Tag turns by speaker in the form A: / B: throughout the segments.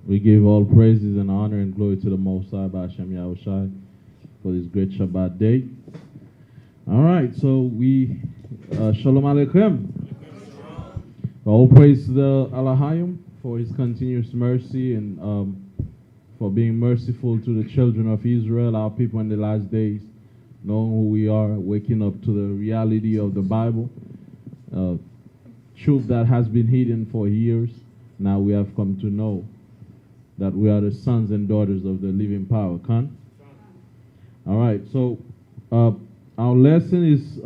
A: We give all praises and honor and glory to the Most High by Hashem Yahushai for this great Shabbat day. All right, so Shalom Aleichem. All praise to the Elohim for his continuous mercy and for being merciful to the children of Israel, our people in the last days, knowing who we are, waking up to the reality of the Bible, truth that has been hidden for years. Now we have come to know that we are the sons and daughters of the living power. Khan? All right, so our lesson is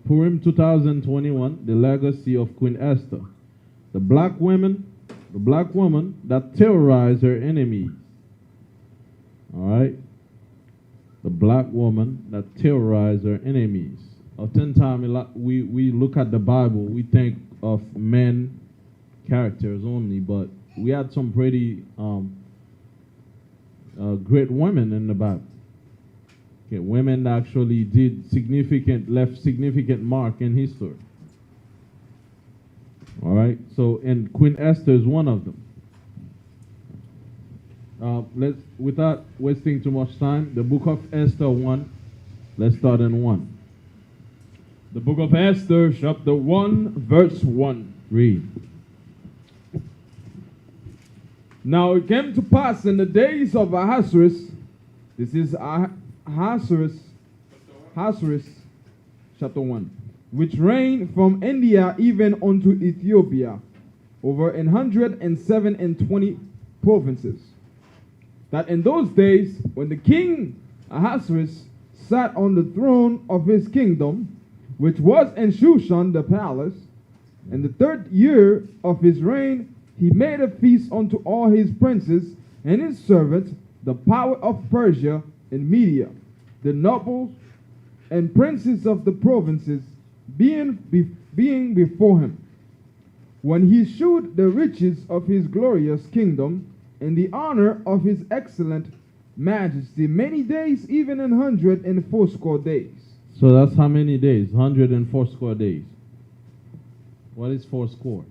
A: Purim 2021, the legacy of Queen Esther, the black woman that terrorized her enemies. All right, the black woman that terrorized her enemies. Oftentimes, we look at the Bible, we think of men characters only, but we had some pretty great women in the Bible. Okay, women that actually left significant mark in history. All right, so and Queen Esther is one of them. Without wasting too much time, the book of Esther 1. Let's start in 1.
B: The book of Esther, chapter 1, verse 1.
A: Read.
B: Now it came to pass in the days of Ahasuerus, this is Ahasuerus, chapter 1, which reigned from India even unto Ethiopia, over 127 provinces, that in those days, when the king Ahasuerus sat on the throne of his kingdom, which was in Shushan the palace, in the 3rd year of his reign, he made a feast unto all his princes and his servants, the power of Persia and Media, the nobles and princes of the provinces, being before him. When he shewed the riches of his glorious kingdom, and the honor of his excellent majesty, many days, even 180 days.
A: So that's how many days? 180 days. What is 4 score?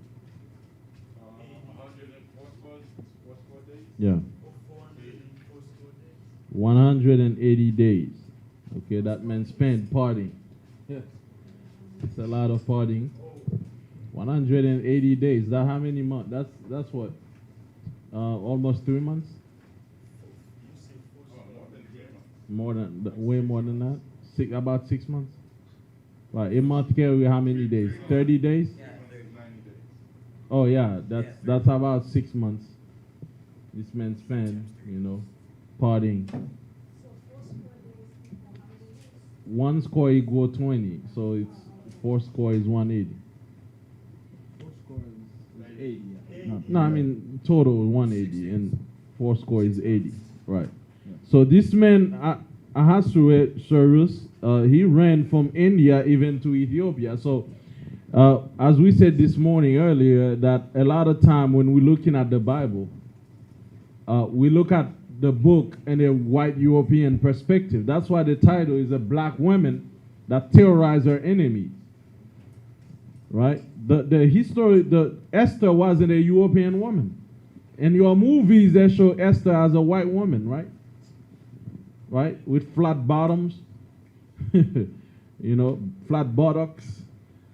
C: 104 days.
A: Yeah. 180 days. Okay, that man spent partying. Yeah. It's a lot of partying. 180 days. That how many months? That's what? Almost 3 months? Way more than that. About 6 months. Right. A month carry how many days? 30 days?
C: Yeah. 90 days.
A: Oh yeah, that's about 6 months. This man spent, partying. One score equal 20, so it's 4 score is 180.
B: 4 score is 80.
A: No, I mean total 180 and 4 score is 80. Right. Yeah. So this man Ahasuerus, he ran from India even to Ethiopia. So as we said this morning earlier, that a lot of time when we're looking at the Bible, we look at the book in a white European perspective. That's why the title is a black woman that terrorized her enemies. Right? The Esther wasn't a European woman. In your movies, they show Esther as a white woman, right? Right? With flat bottoms, flat buttocks.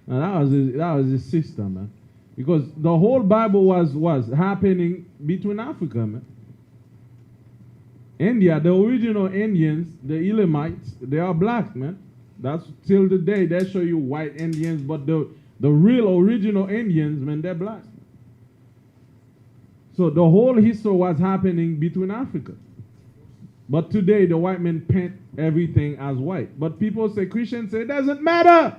A: And that was his sister, man. Because the whole Bible was happening between Africa, man. India, the original Indians, the Elamites, they are black, man. That's till today they show you white Indians, but the real original Indians, man, they're black. So the whole history was happening between Africa. But today the white men paint everything as white. But people say, Christians say, it doesn't matter.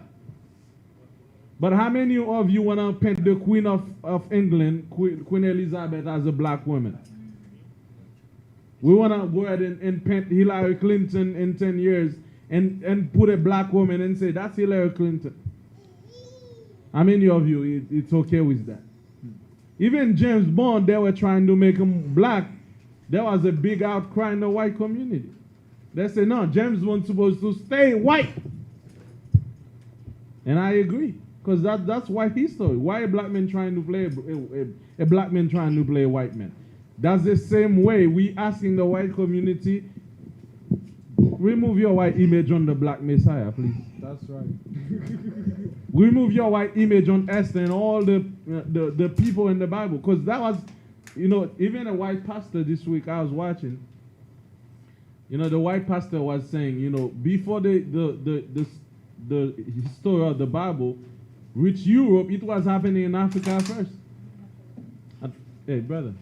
A: But how many of you want to paint the Queen of England, Queen Elizabeth, as a black woman? We want to go ahead and paint Hillary Clinton in 10 years and put a black woman and say, that's Hillary Clinton. How many of you, it's okay with that? Even James Bond, they were trying to make him black. There was a big outcry in the white community. They said, no, James Bond's supposed to stay white. And I agree. Because that's white history. Why a black man trying to play a black man trying to play a white man? That's the same way we asking the white community, remove your white image on the black Messiah, please.
B: That's right.
A: Remove your white image on Esther and all the people in the Bible. Because that was, even a white pastor this week I was watching, the white pastor was saying, before the history of the Bible reached Europe, it was happening in Africa first. Hey, brother.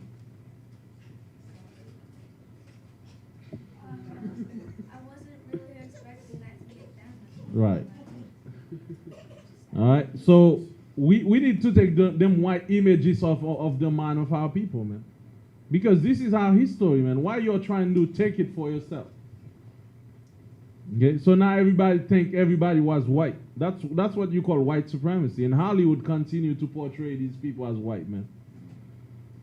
D: I wasn't really expecting that to get done.
A: Right. All right. So we need to take them white images of the mind of our people, man. Because this is our history, man. Why you're trying to take it for yourself? Okay. So now everybody think everybody was white. That's what you call white supremacy. And Hollywood continue to portray these people as white, man.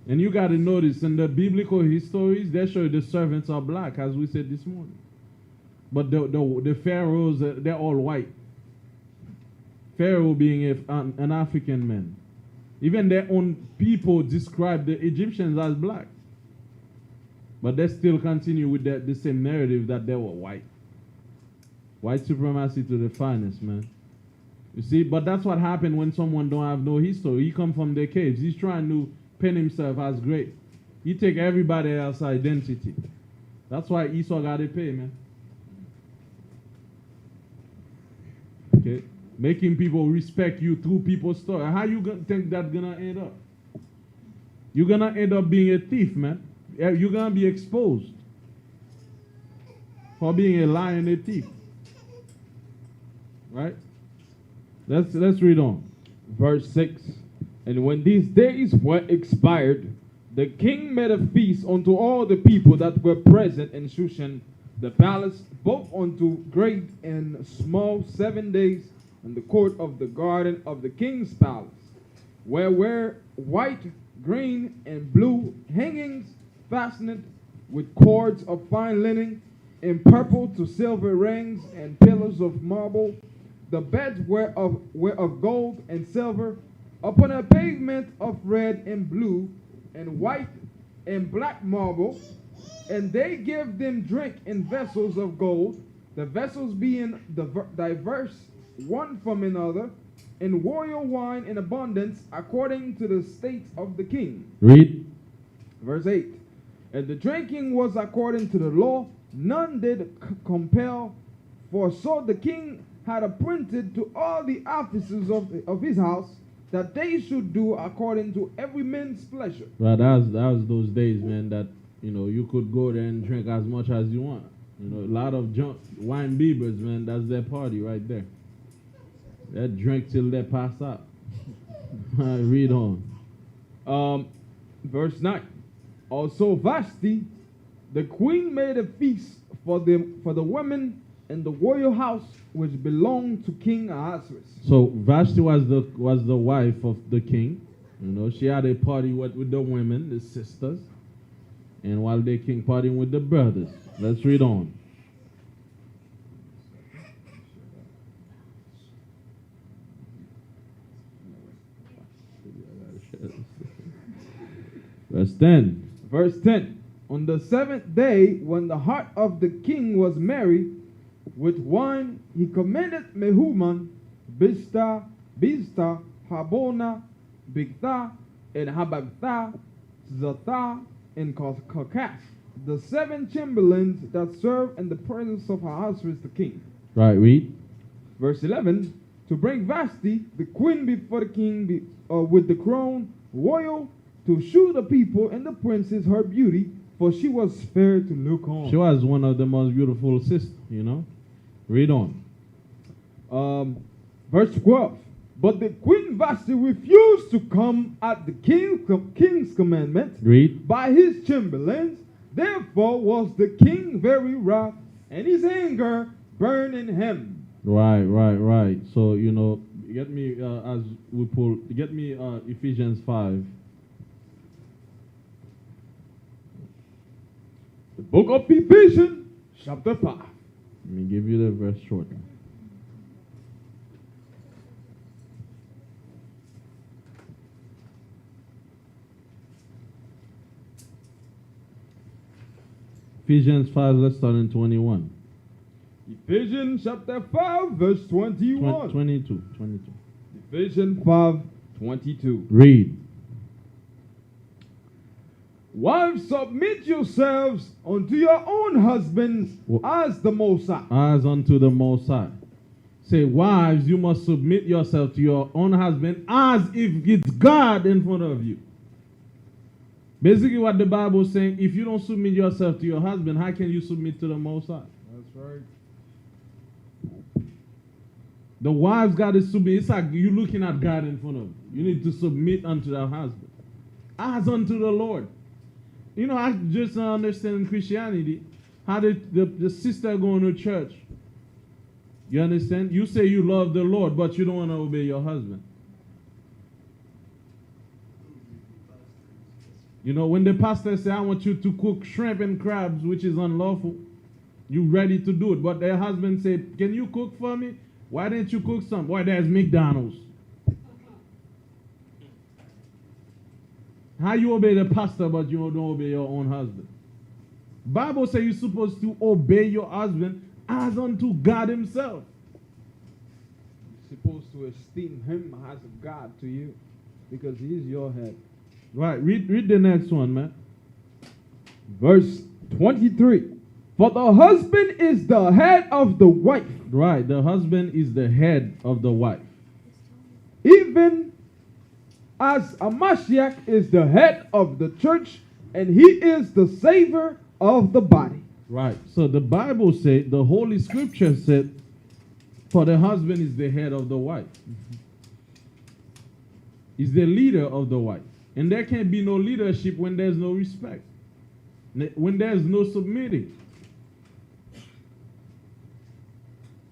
A: And you got to notice in the biblical histories, they show the servants are black, as we said this morning. But the pharaohs, they're all white. Pharaoh being an African man. Even their own people describe the Egyptians as black. But they still continue with the same narrative that they were white. White supremacy to the finest, man. You see, but that's what happened when someone don't have no history. He come from the caves. He's trying to paint himself as great. He take everybody else's identity. That's why Esau got to pay, man. Okay? Making people respect you through people's story. How you gonna think that's gonna end up? You're gonna end up being a thief, man. You're gonna be exposed for being a liar and a thief. Right? Let's read on.
B: Verse 6. And when these days were expired, the king made a feast unto all the people that were present in Shushan, the palace, both unto great and small, 7 days, in the court of the garden of the king's palace, where were white, green, and blue hangings fastened with cords of fine linen, and purple to silver rings, and pillars of marble. The beds were of gold and silver, upon a pavement of red and blue, and white and black marble. And they gave them drink in vessels of gold, the vessels being diverse one from another, and royal wine in abundance, according to the state of the king.
A: Read.
B: Verse 8. And the drinking was according to the law, none did compel, for so the king had appointed to all the officers of his house, that they should do according to every man's pleasure.
A: Right, that was those days, man, that you could go there and drink as much as you want. A lot of wine beavers, man, that's their party right there. They drink till they pass out. Read on.
B: Verse 9. Also Vashti, the queen, made a feast for the women in the royal house which belonged to King Ahasuerus.
A: So Vashti was the wife of the king. She had a party with the women, the sisters, and while the king partying with the brothers. Let's read on. Verse 10.
B: Verse 10. On the 7th day, when the heart of the king was merry with wine, he commanded Mehuman, Biztha, Habona, Bigtha, and Habagtha, Zatha, and Karkash, the 7 chamberlains that served in the presence of Ahasuerus the king.
A: Right, read.
B: Verse 11. To bring Vashti, the queen, before the king with the crown royal, to shew the people and the princes her beauty, for she was fair to look on.
A: She was one of the most beautiful sisters, Read on.
B: Verse 12. But the queen Vashti refused to come at the king's commandment.
A: Read.
B: By his chamberlains. Therefore was the king very wroth, and his anger burned in him.
A: Right. So, get me, get me Ephesians 5.
B: The book of Ephesians, chapter 5.
A: Let me give you the verse short. Ephesians 5, let's start in 21.
B: Ephesians chapter 5, verse 21.
A: 22.
B: Ephesians 5, 22.
A: Read.
B: Wives, submit yourselves unto your own husbands as the Most High.
A: As unto the Most High. Say, wives, you must submit yourself to your own husband as if it's God in front of you. Basically what the Bible is saying, if you don't submit yourself to your husband, how can you submit to the Most High?
B: That's right.
A: The wives got to submit. It's like you looking at God in front of you. You need to submit unto their husband. As unto the Lord. You know, I just understand in Christianity how the sister going to church. You understand? You say you love the Lord, but you don't want to obey your husband. You know, when the pastor say, I want you to cook shrimp and crabs, which is unlawful, you ready to do it. But their husband say, can you cook for me? Why didn't you cook some? Why, there's McDonald's. How you obey the pastor, but you don't obey your own husband? Bible says you're supposed to obey your husband as unto God himself.
B: You're supposed to esteem him as a God to you because he is your head.
A: Right, read the next one, man.
B: Verse 23. For the husband is the head of the wife.
A: Right, the husband is the head of the wife.
B: Even as a Mashiach is the head of the church, and he is the savior of the body.
A: Right, so the Bible said, the Holy Scripture said, for the husband is the head of the wife. He's the leader of the wife. And there can be no leadership when there's no respect. When there's no submitting.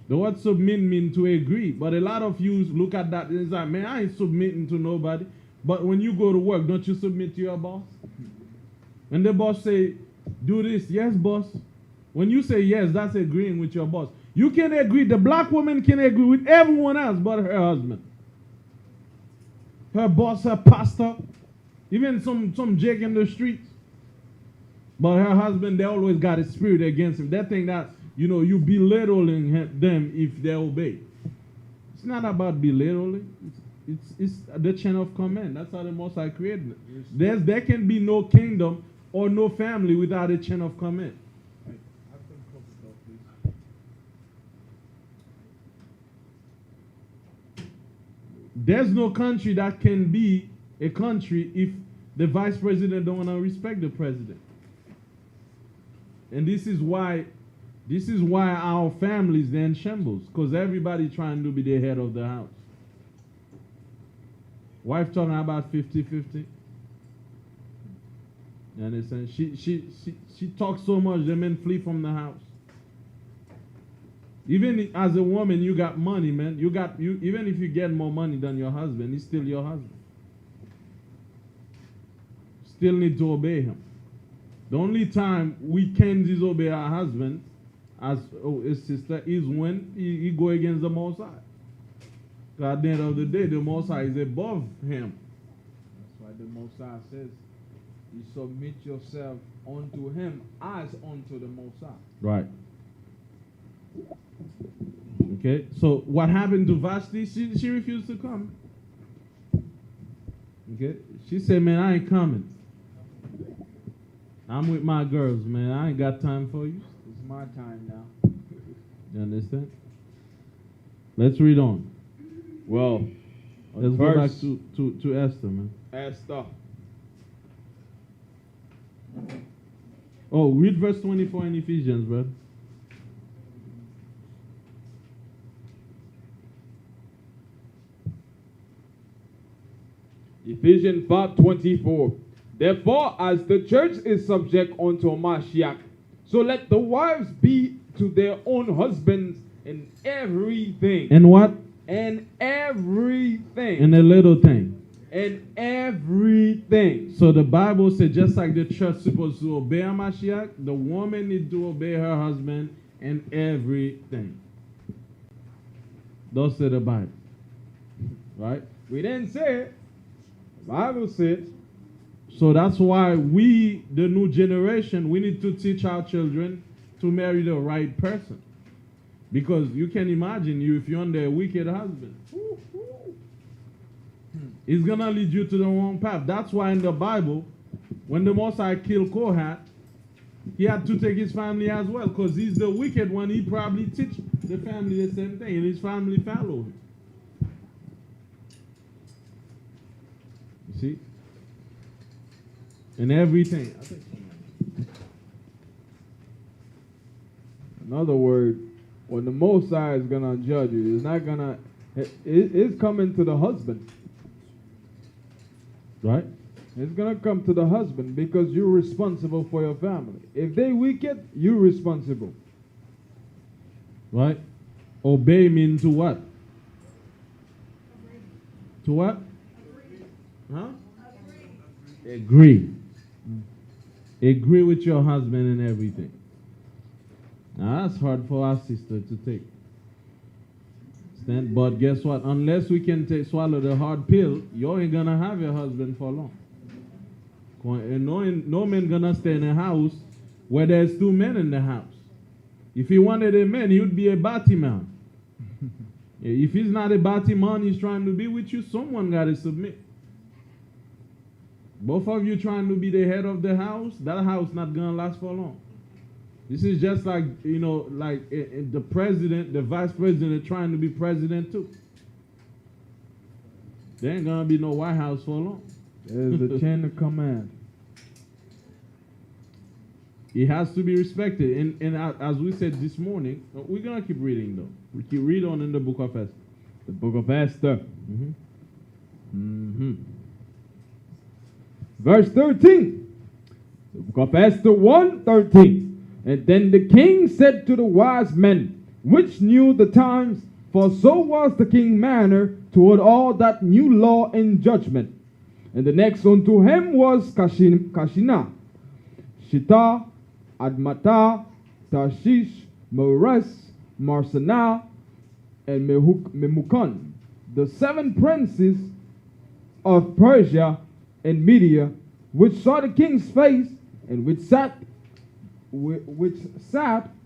A: The word submit means to agree. But a lot of you look at that and it's like, man, I ain't submitting to nobody. But when you go to work, don't you submit to your boss? When the boss say, do this, yes, boss. When you say yes, that's agreeing with your boss. You can agree. The black woman can agree with everyone else but her husband. Her boss, her pastor, even some Jake in the streets. But her husband, they always got a spirit against him. They think that, you know, you belittling them if they obey. It's not about belittling. It's the chain of command. That's how the Most High created it. There can be no kingdom or no family without a chain of command. There's no country that can be a country if the vice president don't want to respect the president. And this is why our families are in shambles, because everybody trying to be the head of the house. Wife talking about 50-50. You understand? She talks so much, the men flee from the house. Even as a woman, you got money, man. Even if you get more money than your husband, he's still your husband. Still need to obey him. The only time we can disobey our husband as his sister is when he go against the Most High. At the end of the day, the Most High is above him.
B: That's why the Most High says, you submit yourself unto him as unto the Most High.
A: Right. Okay, so what happened to Vashti? She refused to come. Okay, she said, man, I ain't coming. I'm with my girls, man. I ain't got time for you.
B: It's my time now.
A: You understand? Let's read on.
B: Well,
A: let's go back to Esther, man.
B: Esther.
A: Oh, read verse 24 in Ephesians, brother.
B: Ephesians 5:24. Therefore, as the church is subject unto Mashiach, so let the wives be to their own husbands in everything.
A: And what?
B: In everything.
A: In a little thing.
B: In everything.
A: So the Bible says, just like the church is supposed to obey Mashiach, the woman needs to obey her husband in everything. Thus said the Bible. Right?
B: We didn't say it. The Bible said.
A: So that's why we, the new generation, we need to teach our children to marry the right person. Because you can imagine you if you're under a wicked husband. He's going to lead you to the wrong path. That's why in the Bible, when the Most High killed Kohath, he had to take his family as well. Because he's the wicked one. He probably teach the family the same thing. And his family followed him. You see? And everything.
B: In other words, when the Most High is gonna judge you, it's not gonna. It's coming to the husband,
A: right?
B: It's gonna come to the husband because you're responsible for your family. If they wicked, you're responsible,
A: right? Obey means to what? To what? Huh? Agree. Agree with your husband and everything. Now that's hard for our sister to take. But guess what? Unless we can swallow the hard pill, you ain't gonna have your husband for long. And no man gonna stay in a house where there's two men in the house. If he wanted a man, he would be a Batman. If he's not a Batman, he's trying to be with you, someone gotta submit. Both of you trying to be the head of the house, that house not gonna last for long. This is just like, like the president, the vice president trying to be president too. There ain't gonna be no White House for long.
B: There's a chain of command.
A: He has to be respected. And as we said this morning, we're gonna keep reading though. We keep reading on in the book of Esther.
B: The book of Esther. Verse 13. The book of Esther 1:13. And then the king said to the wise men, which knew the times, for so was the king's manner toward all that knew law and judgment. And the next unto him was Kashina, Shita, Admatah, Tarshish, Meres, Marsana, and Memukan, the 7 princes of Persia and Media, which saw the king's face, and which sat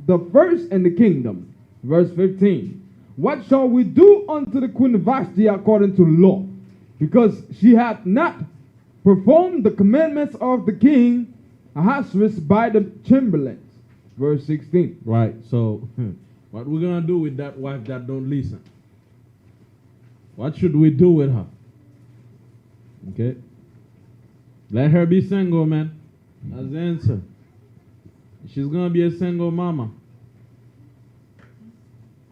B: the first in the kingdom. Verse 15. What shall we do unto the queen Vashti according to law? Because she hath not performed the commandments of the king Ahasuerus by the chamberlains. Verse 16.
A: Right. So, what we're gonna do with that wife that don't listen? What should we do with her? Okay. Let her be single, man. That's the answer. She's gonna be a single mama.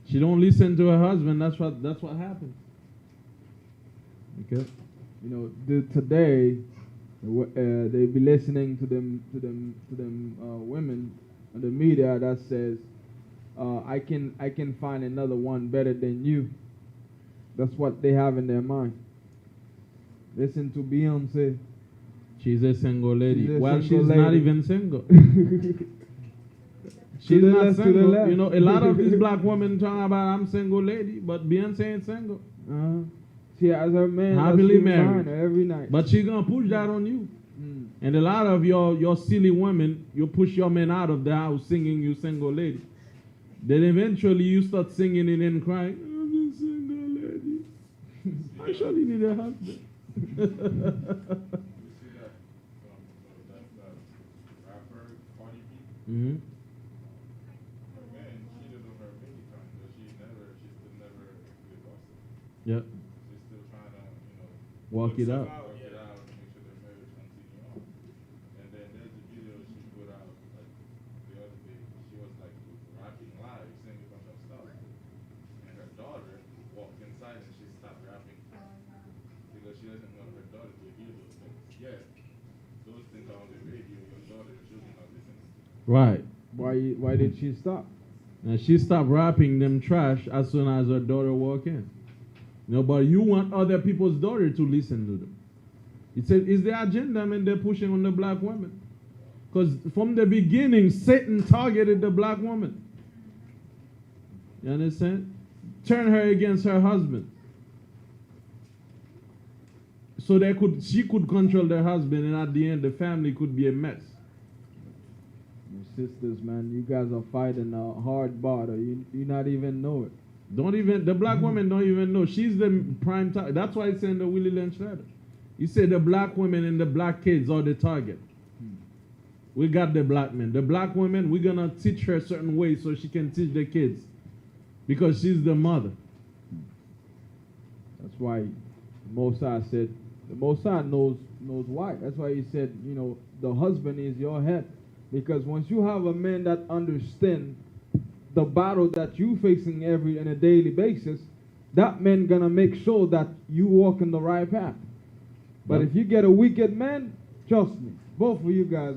A: She don't listen to her husband. That's what happened. Okay.
B: Today they be listening to them women on the media that says, I can find another one better than you. That's what they have in their mind. Listen to Beyonce.
A: She's a single lady. She's
B: lady.
A: Not even single. She's not single. A lot of these black women talking about I'm single lady, but Beyonce ain't single.
B: She has her man
A: happily married
B: every night.
A: But she's gonna push that on you. And a lot of your silly women, you push your men out of the house singing you single lady. Then eventually you start singing it and crying, I'm a single lady. I surely need a husband. Mm-hmm. Yep.
C: She's still trying to,
A: walk it out.
C: Work it out and make sure their marriage continue on. And then there's a video she put out like the other day. She was like rapping live, saying a bunch of stuff. And her daughter walked inside and she stopped rapping because she doesn't want her daughter to hear those things. Yes, those things are on the radio. Your daughter is children are listening.
A: Right.
B: Why did she stop?
A: And she stopped rapping them trash as soon as her daughter walked in. But you want other people's daughter to listen to them. It's the agenda, man, they're pushing on the black woman. Because from the beginning, Satan targeted the black woman. You understand? Turn her against her husband. so she could control their husband, and at the end the family could be a mess.
B: Your sisters, man, you guys are fighting a hard battle. You not even know it.
A: The black women don't even know. She's the prime target. That's why it's in the Willie Lynch letter. He said the black women and the black kids are the target. We got the black men. The black women, we're going to teach her a certain way so she can teach the kids. Because she's the mother.
B: That's why the Most High said, the Most High knows why. That's why he said, the husband is your head. Because once you have a man that understands the battle that you facing on a daily basis, that man gonna make sure that you walk in the right path. But if you get a wicked man, trust me, both of you guys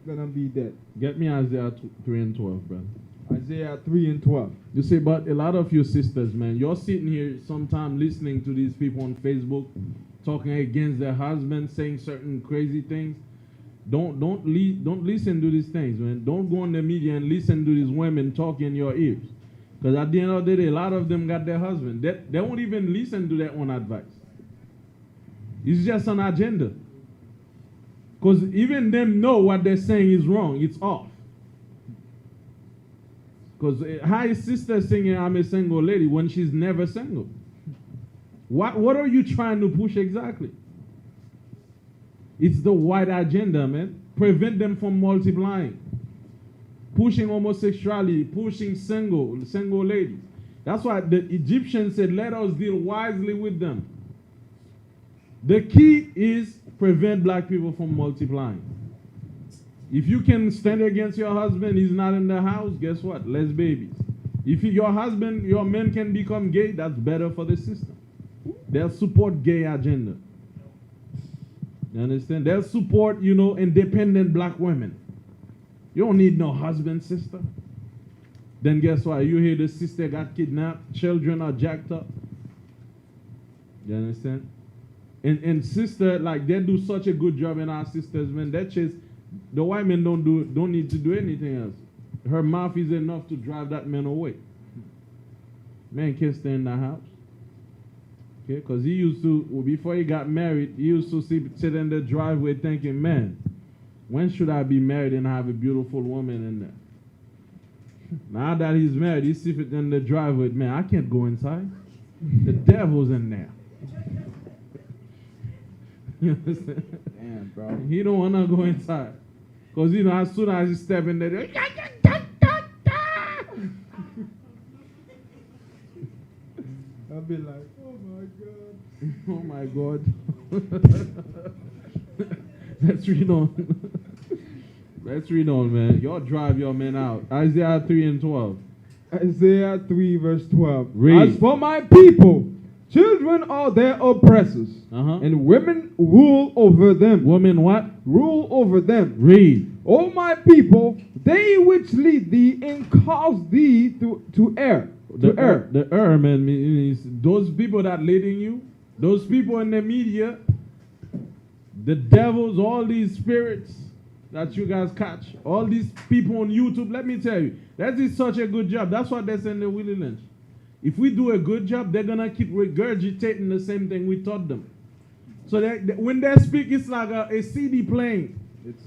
B: gonna be dead.
A: Get me Isaiah 3 and 12, brother.
B: Isaiah 3 and 12.
A: You see, but a lot of you sisters, man, you're sitting here sometime listening to these people on Facebook talking against their husbands, saying certain crazy things. Don't listen to these things, man. Don't go on the media and listen to these women talk in your ears. Because at the end of the day, a lot of them got their husband. They won't even listen to their own advice. It's just an agenda. Because even them know what they're saying is wrong. It's off. Because how is sister singing I'm a single lady when she's never single? What are you trying to push exactly? It's the white agenda, man. Prevent them from multiplying. Pushing homosexuality, pushing single ladies. That's why the Egyptians said, let us deal wisely with them. The key is prevent black people from multiplying. If you can stand against your husband, he's not in the house, guess what? Less babies. If your men can become gay, that's better for the system. They'll support gay agenda. You understand? They'll support, independent black women. You don't need no husband, sister. Then guess what? You hear the sister got kidnapped, children are jacked up. You understand? And sister, like they do such a good job in our sisters, man. The white men don't need to do anything else. Her mouth is enough to drive that man away. Man can't stay in the house. Okay, because he used to, before he got married, he used to sit in the driveway thinking, man, when should I be married and have a beautiful woman in there? Now that he's married, he sits in the driveway, man, I can't go inside. The devil's in there. You understand?
B: Damn, bro.
A: He don't want to go inside. Because, as soon as he step in there,
B: I'll be like, oh my God.
A: Oh my God. Let's read on. Let's read on, man. Y'all drive your men out. Isaiah 3 and 12.
B: Isaiah 3 verse 12.
A: Read.
B: As for my people, children are their oppressors, and women rule over them.
A: Women what?
B: Rule over them.
A: Read.
B: O my people, they which lead thee and cause thee to err.
A: The err, man, means those people that leading you, those people in the media, the devils, all these spirits that you guys catch, all these people on YouTube, let me tell you, that is such a good job. That's what they send the Willie Lynch. If we do a good job, they're going to keep regurgitating the same thing we taught them. So when they speak, it's like a CD playing.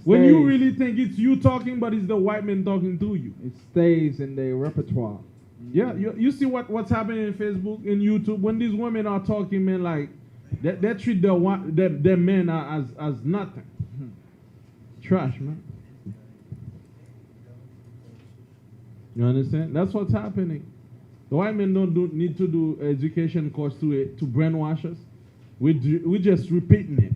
A: When you really think it's you talking, but it's the white man talking to you.
B: It stays in their repertoire.
A: Yeah, you see what's happening in Facebook and YouTube when these women are talking, man, like they treat their men as nothing. Trash, man. You understand? That's what's happening. The white men don't need to do education course to brainwash us. We're just repeating it.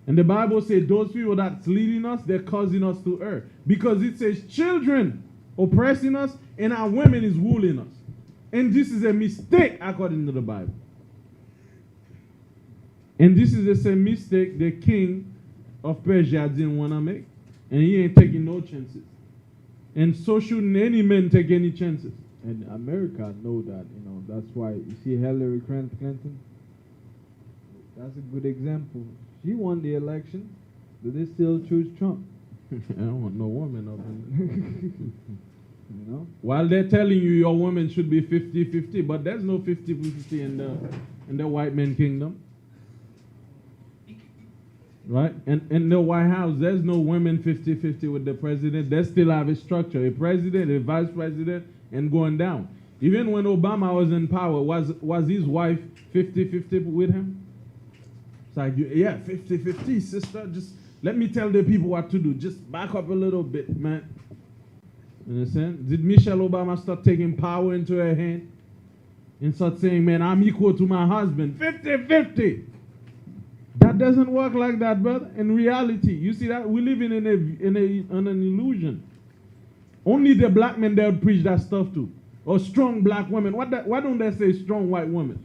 A: And the Bible says those people that's leading us, they're causing us to err. Because it says children oppressing us and our women is ruling us. And this is a mistake according to the Bible. And this is the same mistake the king of Persia didn't want to make. And he ain't taking no chances. And so shouldn't any man take any chances.
B: And America know that, that's why you see Hillary Clinton. That's a good example. She won the election, but they still choose Trump.
A: I don't want no woman up in While they're telling you your woman should be 50-50, but there's no 50-50 in the white man kingdom. Right? And in the White House, there's no women 50-50 with the president. They still have a structure, a president, a vice president, and going down. Even when Obama was in power, was his wife 50-50 with him? It's like, yeah, 50-50, sister. Just let me tell the people what to do. Just back up a little bit, man. You understand? Did Michelle Obama start taking power into her hand? And start saying, man, I'm equal to my husband. 50-50. That doesn't work like that, brother. In reality, you see that? We live in an illusion. Only the black men that would preach that stuff to. Or strong black women. Why don't they say strong white women?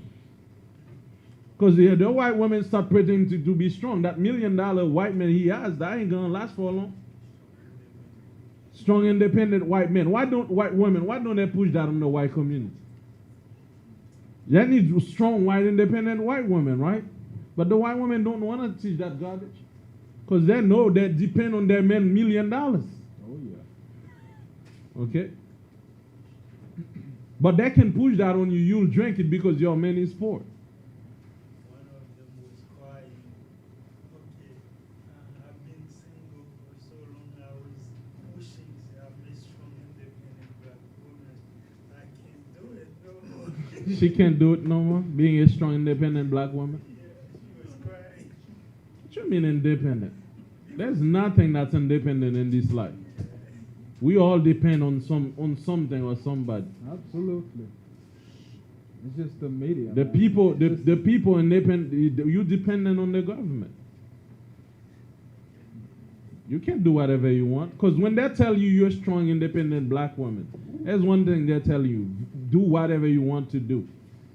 A: Because the white women start pretending to be strong. That $1 million white man he has, that ain't going to last for long. Strong, independent white men. Why don't they push that on the white community? They need strong, white, independent white women, right? But the white women don't want to teach that garbage. Because they know they depend on their men $1 million.
B: Oh, yeah.
A: Okay? But they can push that on you. You'll drink it because your man is poor.
E: One of them was crying, okay, I've been single for so long, I was pushing, I'm a strong, independent black woman. I can't do it no more.
A: She can't do it no more, being a strong, independent black woman.
E: Yeah, she was crying.
A: What you mean independent? There's nothing that's independent in this life. We all depend on something or somebody.
B: Absolutely. It's just the media.
A: The
B: man.
A: people,
B: It's
A: the
B: just-
A: people independent. You dependent on the government. You can't do whatever you want because when they tell you you're a strong, independent black woman, there's one thing they tell you: do whatever you want to do.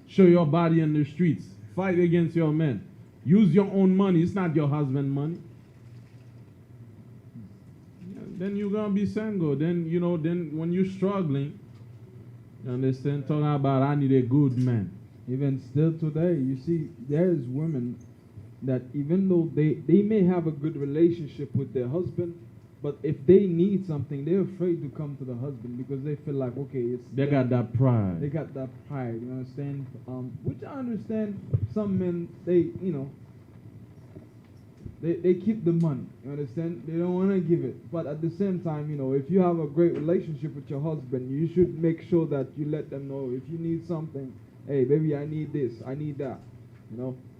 A: Show your body in the streets. Fight against your men. Use your own money. It's not your husband's money. Then you're gonna be single. Then then when you're struggling, you understand, talking about I need a good man.
B: Even still today, you see, there's women that even though they may have a good relationship with their husband, but if they need something, they're afraid to come to the husband because they feel like, okay, it's
A: They got that pride.
B: They got that pride, you understand? Which I understand. Some men, they keep the money, you understand? They don't want to give it. But at the same time, if you have a great relationship with your husband, you should make sure that you let them know if you need something, hey, baby, I need this, I need that,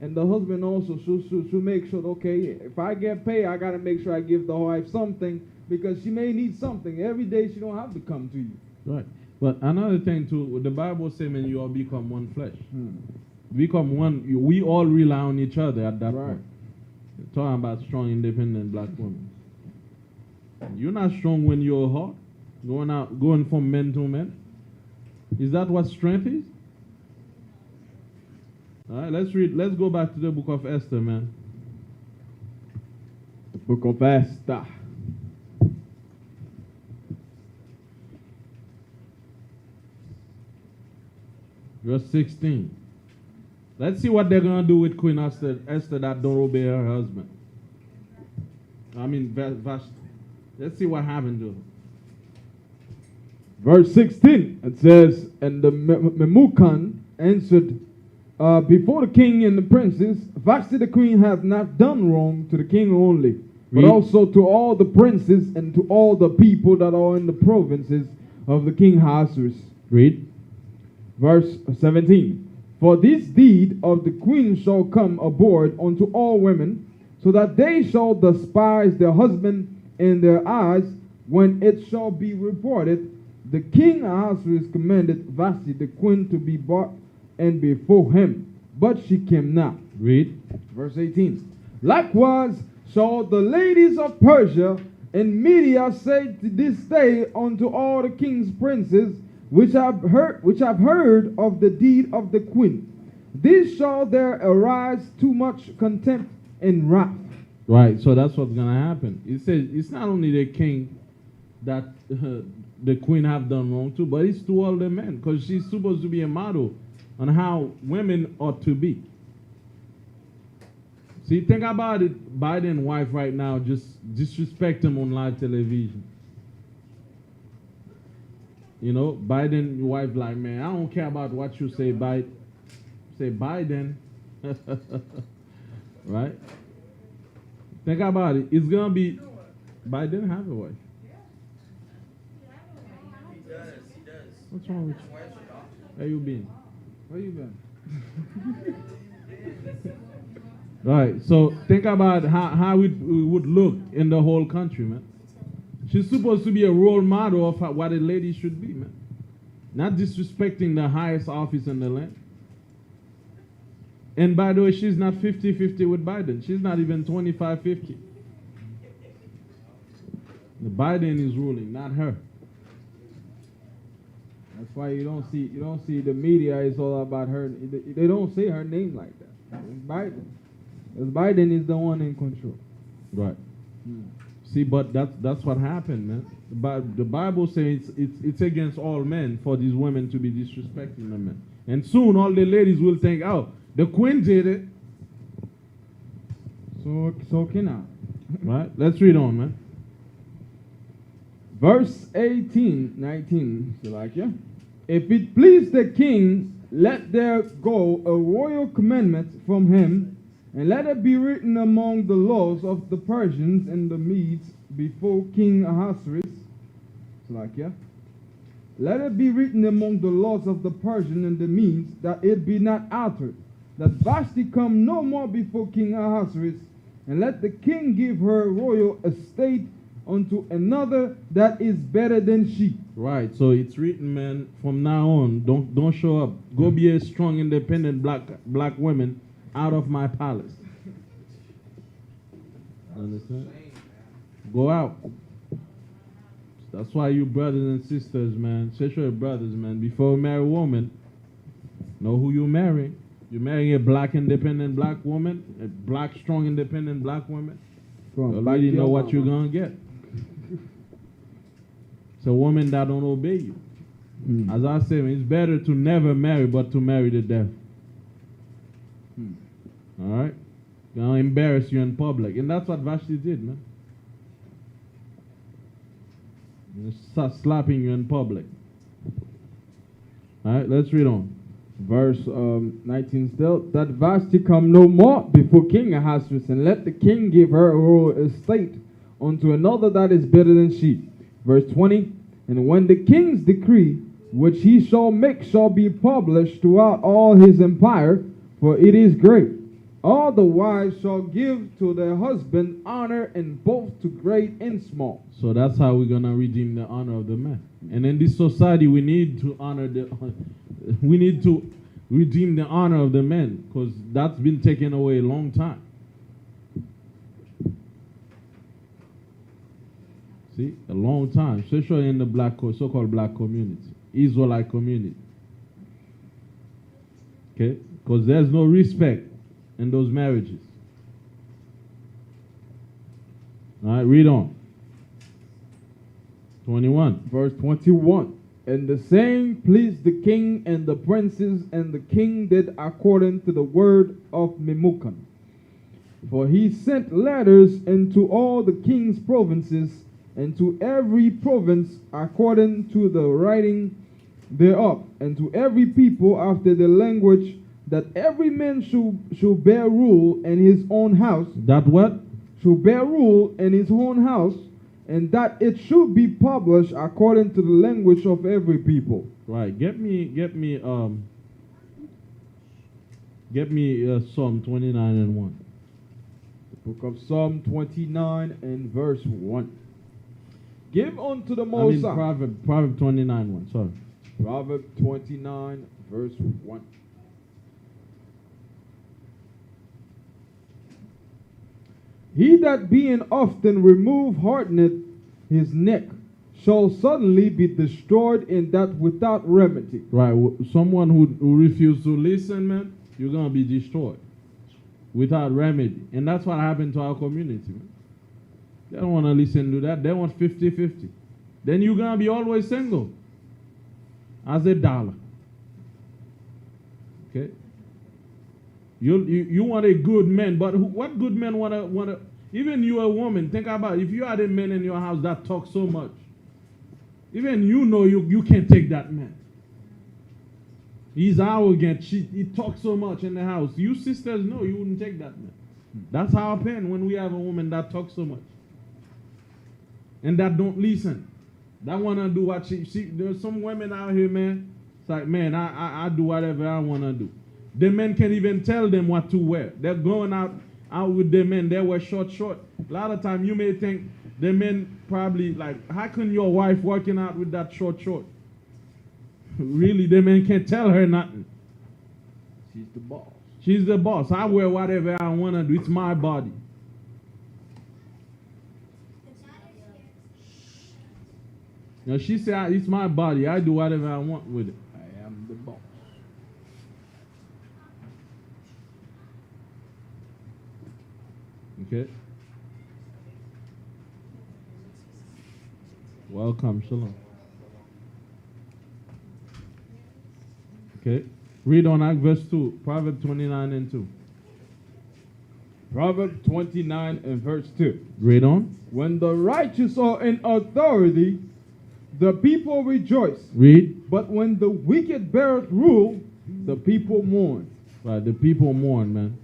B: And the husband also should make sure, okay, if I get paid, I got to make sure I give the wife something because she may need something. Every day she don't have to come to you.
A: Right. But another thing too, the Bible says, man, you all become one flesh. Become one. We all rely on each other at that
B: Right.
A: point. Talking about strong, independent black women. You're not strong when you're hot, going from men to men. Is that what strength is? All right, let's read. Let's go back to the book of Esther, man.
B: The book of Esther.
A: Verse 16. Let's see what they're going to do with Queen Esther that don't obey her husband. Let's see what happened to her.
B: Verse 16, it says, and the Memucan answered, before the king and the princes, Vashti the queen hath not done wrong to the king only, but
A: Read.
B: also to all the princes and to all the people that are in the provinces of the king Ahasuerus.
A: Read.
B: Verse 17, for this deed of the queen shall come aboard unto all women, so that they shall despise their husband in their eyes, when it shall be reported, the king Ahasuerus commanded Vashti the queen to be brought and before him, but she came not.
A: Read.
B: Verse 18, likewise shall the ladies of Persia and Media say to this day unto all the king's princes, which have heard of the deed of the queen, this shall there arise too much contempt and wrath.
A: Right, so that's what's going to happen. It says it's not only the king that the queen have done wrong to, but it's to all the men, because she's supposed to be a model on how women ought to be. See, think about it. Biden's wife right now just disrespect him on live television. Biden's wife like, man, I don't care about what you say, Biden. Say Biden. Right? Think about it. It's gonna be. Biden have a wife.
E: He does.
A: What's wrong with you? Where you been?
B: Where you been?
A: Right. So think about how it would look in the whole country, man. She's supposed to be a role model of what a lady should be, man. Not disrespecting the highest office in the land. And by the way, she's not 50-50 with Biden. She's not even 25-50. The Biden is ruling, not her.
B: That's why you don't see the media is all about her. They don't say her name like that. It's Biden. Because Biden is the one in control.
A: Right. See, but that's what happened, man. The Bible says it's against all men for these women to be disrespecting the men. And soon all the ladies will think, oh, the queen did it.
B: So can I.
A: Right? Let's read on, man.
B: Verse 19. So like, yeah. If it please the king, let there go a royal commandment from him, and let it be written among the laws of the Persians and the Medes before King Ahasuerus. So like, yeah. Let it be written among the laws of the Persians and the Medes that it be not altered, that Vashti come no more before King Ahasuerus, and let the king give her royal estate unto another that is better than she.
A: Right. So it's written, man, from now on, don't show up. Go be a strong, independent black women out of my palace. Understand? Go out. That's why you brothers and sisters, man, especially brothers, man, before you marry a woman, know who you marry. You're marrying a black, independent black woman, a black, strong, independent black woman. You already know what you're going to get. It's a woman that don't obey you. As I say, it's better to never marry but to marry to death. All right? Gonna embarrass you in public. And that's what Vashti did, man. Start slapping you in public. All right, let's read on.
B: Verse 19 still. That Vashti come no more before King Ahasuerus, and let the king give her a royal estate unto another that is better than she. Verse 20. And when the king's decree, which he shall make, shall be published throughout all his empire, for it is great, all the wives shall give to their husband honor, and both to great and small.
A: So that's how we're gonna redeem the honor of the man. And in this society, we need to redeem the honor of the men, because that's been taken away a long time. See, a long time, especially in the so-called black community, Israelite community. Okay, because there's no respect in those marriages. All right, read on. 21.
B: Verse 21. And the same pleased the king and the princes, and the king did according to the word of Memucan. For he sent letters into all the king's provinces, and to every province according to the writing thereof, and to every people after the language, that every man should bear rule in his own house.
A: That what?
B: Should bear rule in his own house, and that it should be published according to the language of every people.
A: Right. Get me Psalm 29 and 1.
B: The book of Psalm 29 and verse 1. Give unto the Most High.
A: Proverb 29 1. Sorry.
B: Proverb 29 verse 1. He that being often removed hardeneth his neck shall suddenly be destroyed in that without remedy.
A: Right. Someone who refuses to listen, man, you're going to be destroyed without remedy. And that's what happened to our community, man. They don't want to listen to that. They want 50-50. Then you're going to be always single as a dollar. Okay? You want a good man, but what good men want to, even you a woman, think about it. If you had a man in your house that talks so much, even you can't take that man. He's arrogant. He talks so much in the house. You sisters know you wouldn't take that man. That's our pain when we have a woman that talks so much and that don't listen. That wanna do what she. There's some women out here, man. It's like, man, I do whatever I wanna do. The men can't even tell them what to wear. They're going out with the men. They wear short. A lot of time you may think the men probably like, how can your wife working out with that short? Really, the men can't tell her nothing.
B: She's the boss.
A: She's the boss. I wear whatever I wanna do. It's my body. Now she said, it's my body. I do whatever I want with it.
B: I am the boss.
A: Okay. Welcome, shalom. Okay. Read on Act verse 2, Proverbs 29 and 2.
B: Proverbs 29 and verse 2.
A: Read on.
B: When the righteous are in authority, the people rejoice.
A: Read.
B: But when the wicked beareth rule, the people mourn.
A: Right, the people mourn, man.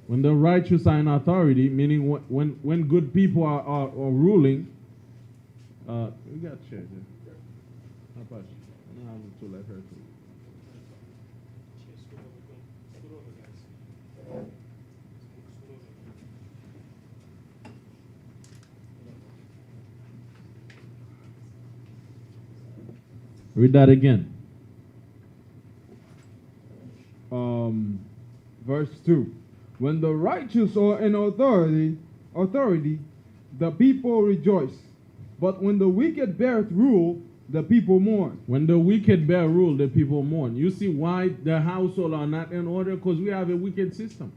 A: When the righteous are in authority, meaning when good people are ruling, we got chairs here. How about you? I don't have to let her too. Read that again.
B: Verse 2. When the righteous are in authority, the people rejoice. But when the wicked beareth rule, the people mourn.
A: When the wicked bear rule, the people mourn. You see why the household are not in order? Because we have a wicked system.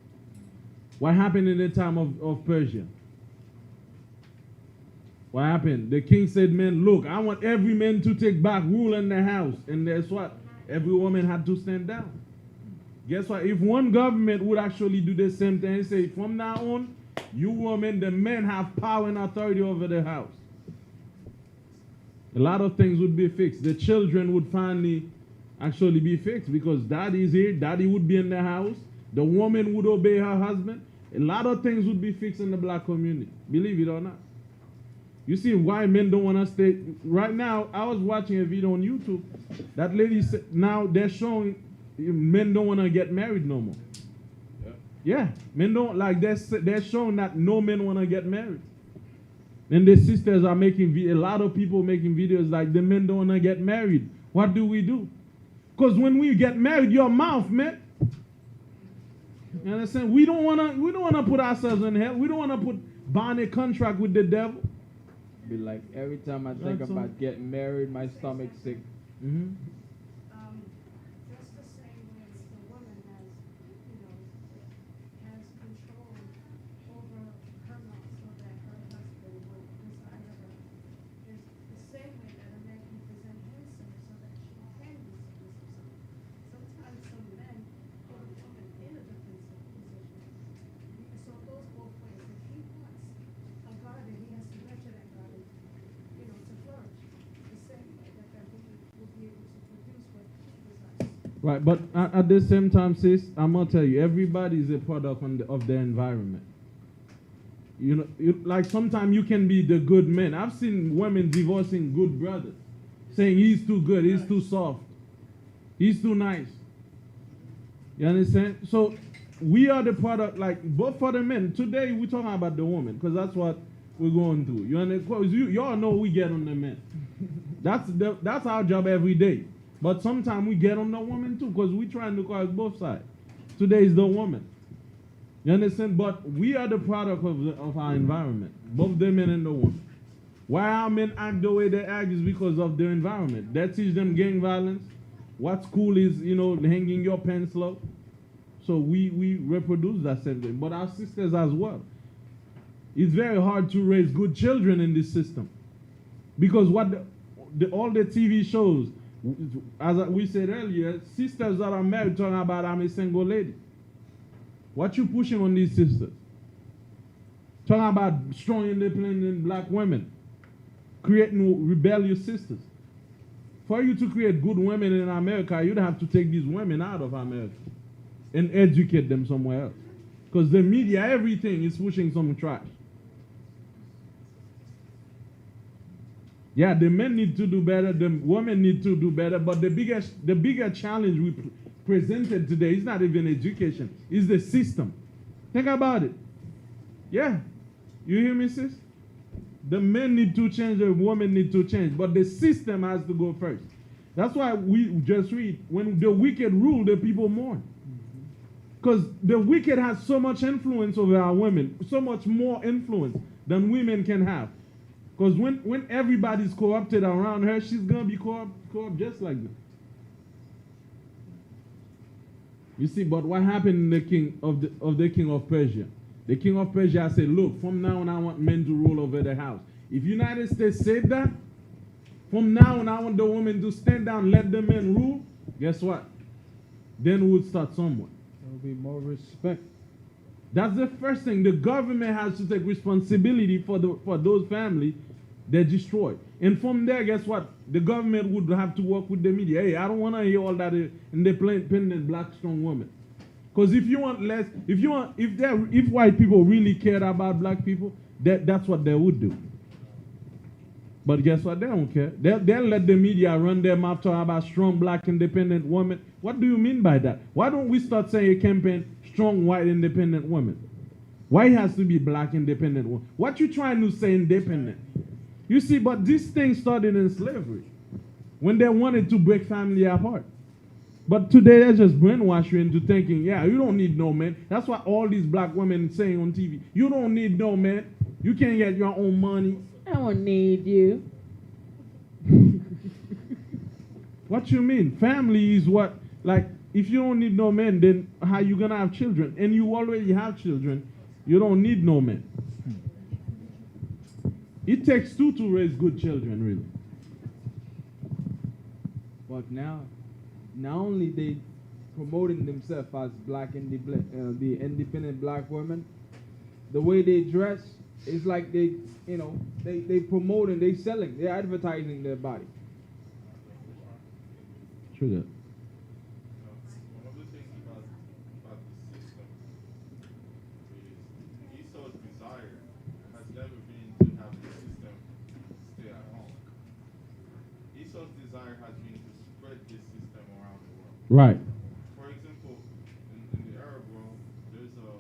A: What happened in the time of Persia? What happened? The king said, man, look, I want every man to take back rule in the house. And guess what? Every woman had to stand down. Guess what? If one government would actually do the same thing and say, from now on, you women, the men have power and authority over the house, a lot of things would be fixed. The children would finally actually be fixed because daddy's here, daddy would be in the house, the woman would obey her husband. A lot of things would be fixed in the black community, believe it or not. You see why men don't want to stay. Right now, I was watching a video on YouTube. That lady said, now they're showing men don't want to get married no more. Yeah, men don't, like, they're showing that no men want to get married. And the sisters are making, a lot of people making videos like the men don't want to get married. What do we do? Because when we get married, your mouth, man. You understand? We don't want to put ourselves in hell. We don't want to bind a contract with the devil.
B: Be like, every time I think about getting married, my stomach's sick.
A: Mm-hmm.
D: Just the same way as the woman has, has control over her mouth so that her husband will desire her. It's the same way that a man can present himself so that she can be submissive. Sometimes some men put a woman in a defensive position. So it goes both ways. If he wants a garden, he has to nurture that garden, to flourish. The same way that woman will be able to produce what he desires.
A: Right, but at the same time, sis, I'm going to tell you, everybody is a product of their environment. Like sometimes you can be the good man. I've seen women divorcing good brothers, saying he's too good, he's too soft, he's too nice. You understand? So we are the product, like, both for the men. Today we're talking about the woman, because that's what we're going through. You understand? Y'all know we get on the men. That's our job every day. But sometimes we get on the woman too, because we're trying to cause both sides. Today is the woman. You understand? But we are the product of our environment, both the men and the woman. Why our men act the way they act is because of their environment. They teach them gang violence. What's cool is, hanging your pants low. So we reproduce that same thing. But our sisters as well. It's very hard to raise good children in this system. Because what all the TV shows, as we said earlier, sisters that are married talking about, I'm a single lady. What you pushing on these sisters? Talking about strong, independent black women. Creating rebellious sisters. For you to create good women in America, you'd have to take these women out of America and educate them somewhere else. Because the media, everything is pushing some trash. Yeah, the men need to do better, the women need to do better, but the bigger challenge we presented today is not even education, it's the system. Think about it. Yeah. You hear me, sis? The men need to change, the women need to change, but the system has to go first. That's why we just read, when the wicked rule, the people mourn. Because the wicked has so much influence over our women, so much more influence than women can have. Because when everybody's corrupted around her, she's going to be corrupt just like that. You see, but what happened in the king of the king of Persia? The king of Persia said, look, from now on I want men to rule over the house. If United States said that, from now on I want the women to stand down, let the men rule, guess what? Then we'll start somewhere.
B: There will be more respect.
A: That's the first thing. The government has to take responsibility for those families they destroyed. And from there, guess what? The government would have to work with the media. Hey, I don't want to hear all that independent black strong woman. Because if you want less, if white people really cared about black people, that's what they would do. But guess what? They don't care. They'll let the media run their mouth talking about strong black independent women. What do you mean by that? Why don't we start saying a campaign, strong white independent women? Why it has to be black independent women? What you trying to say independent? You see, but this thing started in slavery when they wanted to break family apart. But today they just brainwash you into thinking, yeah, you don't need no man. That's what all these black women saying on TV. You don't need no man. You can get your own money.
F: I don't need you.
A: What you mean? Family is what, like, if you don't need no man, then how you gonna have children? And you already have children. You don't need no man. It takes two to raise good children, really.
B: But now, not only they promoting themselves as the independent black women, the way they dress is like they promoting, they selling, they're advertising their body.
A: True that.
C: One of the things about the system is Esau's desire has never been to have the system stay at home. Esau's desire has been to spread this system around the world.
A: Right.
C: For example, in the Arab world, there's a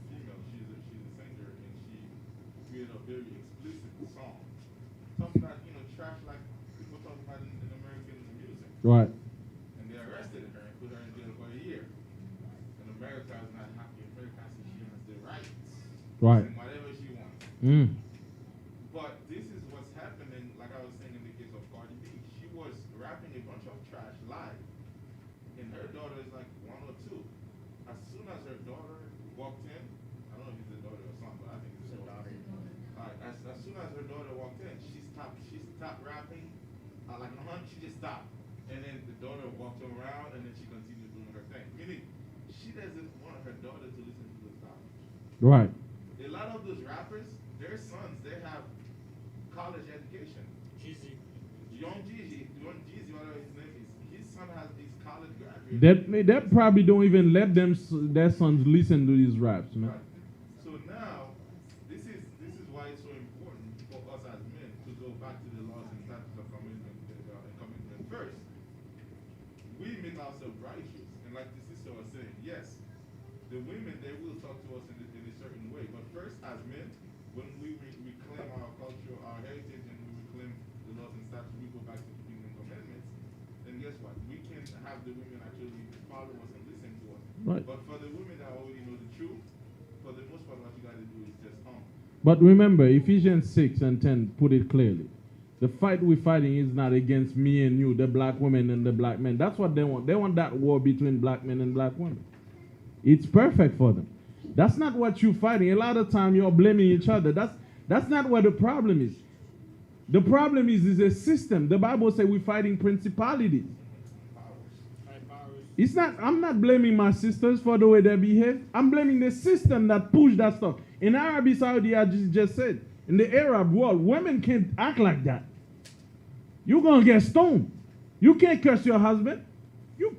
C: female, she's a singer, and she created a very explicit song. Talking about, trash like people talk about in American music.
A: Right.
C: And they arrested her and put her in jail for a year. And America is not happy. America says she has the right
A: Right.
C: to sing whatever she wants. But this is what's happening, like I was saying in the case of Cardi B. She was rapping a bunch of trash live. And her daughter is like 1 or 2. As soon as her daughter walked in, I don't know if it's a daughter or son, but I think it's a daughter. As soon as her daughter walked in, she stopped rapping. She just stopped. And then the daughter walked around, and then she continued doing her thing. Meaning, she doesn't want her daughter to listen to the stuff.
A: Right.
C: A lot of those rappers, their sons, they have college education. Young Jeezy, whatever his name is, his son has these college graduates.
A: They probably don't even let their sons listen to these raps, man.
C: Right. So now, this is why it's so important for us as men to go back to the laws and statutes of commitment first. We make ourselves righteous, and like the sister was saying, yes, the women, they will talk to us in a certain way, but first, as men, when we reclaim our culture, our heritage, and we reclaim the laws and statutes, we go back to keeping the commandments, then guess what? We can have the women actually follow us and listen to us.
A: Right.
C: But for the women that already know the truth, for the most part, what you got to do is just
A: But remember, Ephesians 6 and 10 put it clearly. The fight we're fighting is not against me and you, the black women and the black men. That's what they want. They want that war between black men and black women. It's perfect for them. That's not what you're fighting. A lot of time you're blaming each other. That's not what the problem is. The problem is a system. The Bible says we're fighting principalities. It's not. I'm not blaming my sisters for the way they behave. I'm blaming the system that pushed that stuff. In Arabia Saudi, I just said, in the Arab world, women can't act like that. You're gonna get stoned. You can't curse your husband. You're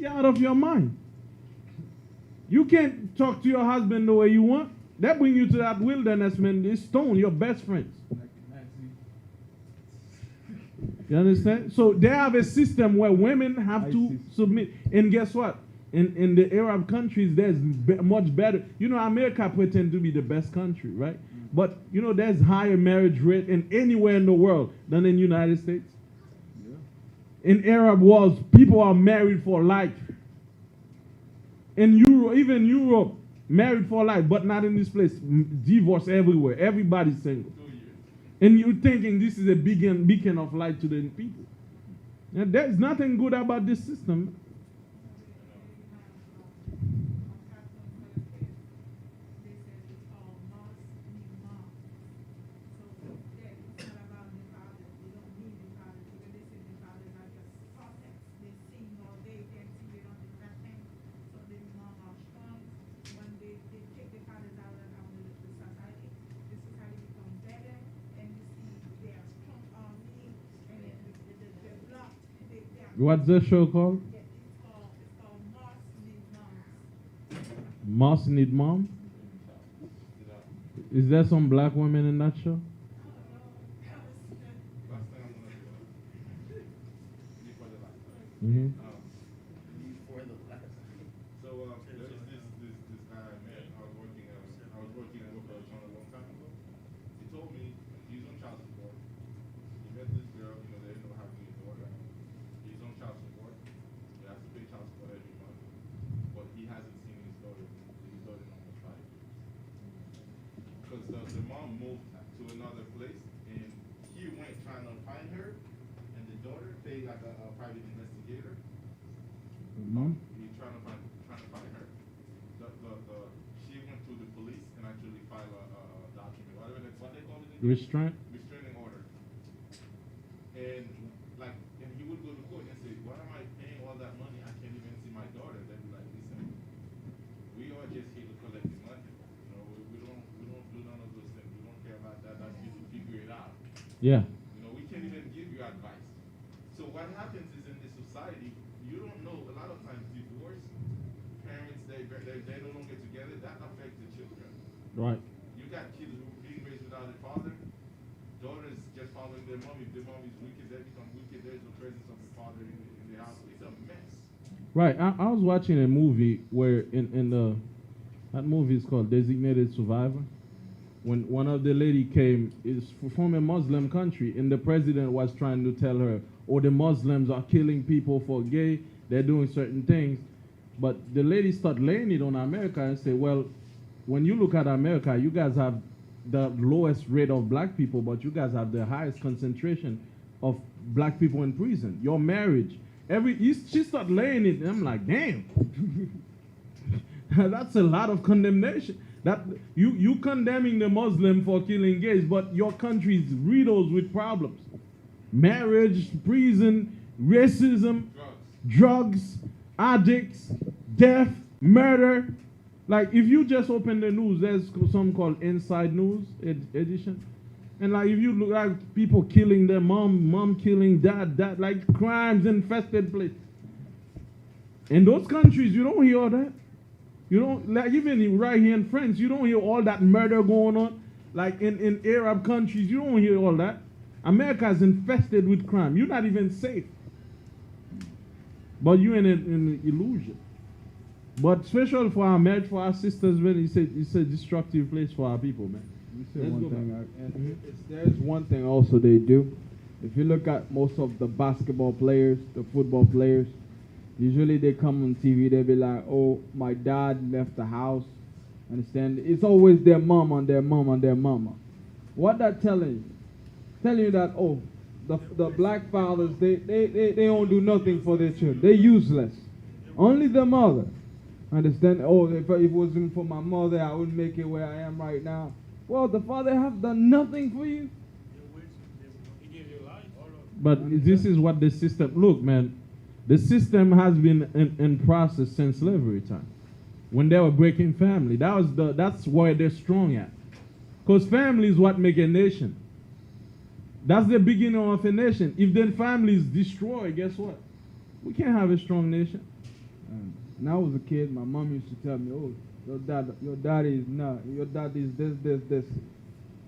A: out of your mind. You can't talk to your husband the way you want. That bring you to that wilderness, man. It's stone, your best friends. You understand? So they have a system where women have to submit. And guess what? In the Arab countries, there's much better. You know, America pretend to be the best country, right? But, you know, there's higher marriage rate in anywhere in the world than in the United States. Yeah. In Arab worlds, people are married for life. In Europe, even Europe, married for life, but not in this place. Divorce everywhere. Everybody's single. And you're thinking this is a beacon of light to the people. And there's nothing good about this system. What's the show called?
D: It's called
A: Moss Need Mom? Is there some black women in that show? Mm-hmm.
C: So there's this guy I met. I was working with a a long time ago. He told me he's on child support. He met this girl. You know, they didn't know how to get daughter. He's on child support. He has to pay child support every month, but he hasn't seen his daughter in almost 5 years. Because the mom moved to another place, and he went trying to find her, and the daughter paid like a private investigator. He's trying to find her. She went to the police and actually filed a document, whatever that's what they call it. Restraining order. And he would go to court and say, "Why am I paying all that money? I can't even see my daughter." They'd be like, "Listen, we are just here to collect the money. You know, we don't do none of those things. We don't care about that. That's you to figure it out.
A: Yeah.
C: You know, we can't even give you advice." So what happens is in this society, you don't know. A lot of times, divorce, parents they no longer together. That affects the children.
A: Right.
C: You got kids who are being raised without a father. Daughters just following their mom. If their mom is wicked, they become wicked. There's no presence of the father in the house. It's a mess.
A: Right. I was watching a movie where that movie is called Designated Survivor. When one of the lady came, is from a Muslim country, and the president was trying to tell her, "Oh, the Muslims are killing people for gay. They're doing certain things." But the lady started laying it on America and say, "Well, when you look at America, you guys have the lowest rate of black people, but you guys have the highest concentration of black people in prison. Your marriage, she started laying it, and I'm like, damn, that's a lot of condemnation. That you condemning the Muslim for killing gays, but your country is riddled with problems: marriage, prison, racism, drugs, addicts, death, murder. Like, if you just open the news, there's something called Inside News edition. And like, if you look at people killing their mom killing dad, like crimes infested place. In those countries, you don't hear all that. You don't, like, even right here in France, you don't hear all that murder going on. Like in Arab countries, you don't hear all that. America is infested with crime. You're not even safe. But you're in an illusion. But especially for our marriage, for our sisters, really, it's a destructive place for our people, man.
B: There's one thing also they do. If you look at most of the basketball players, the football players, usually they come on TV, they be like, "Oh, my dad left the house." Understand? It's always their mom and their mom and their mama. What that telling you? Telling you that, oh, the black fathers, they don't do nothing for their children. They're useless. Only the mother. Understand? Oh, if it wasn't for my mother, I wouldn't make it where I am right now. Well, the father have done nothing for you.
A: But this is what the system, look, man, the system has been in process since slavery time. When they were breaking family, that's where they're strong at. Because family is what make a nation. That's the beginning of a nation. If then family is destroyed, guess what? We can't have a strong nation.
B: When I was a kid, my mom used to tell me, "Oh, your daddy is not. Your daddy is this."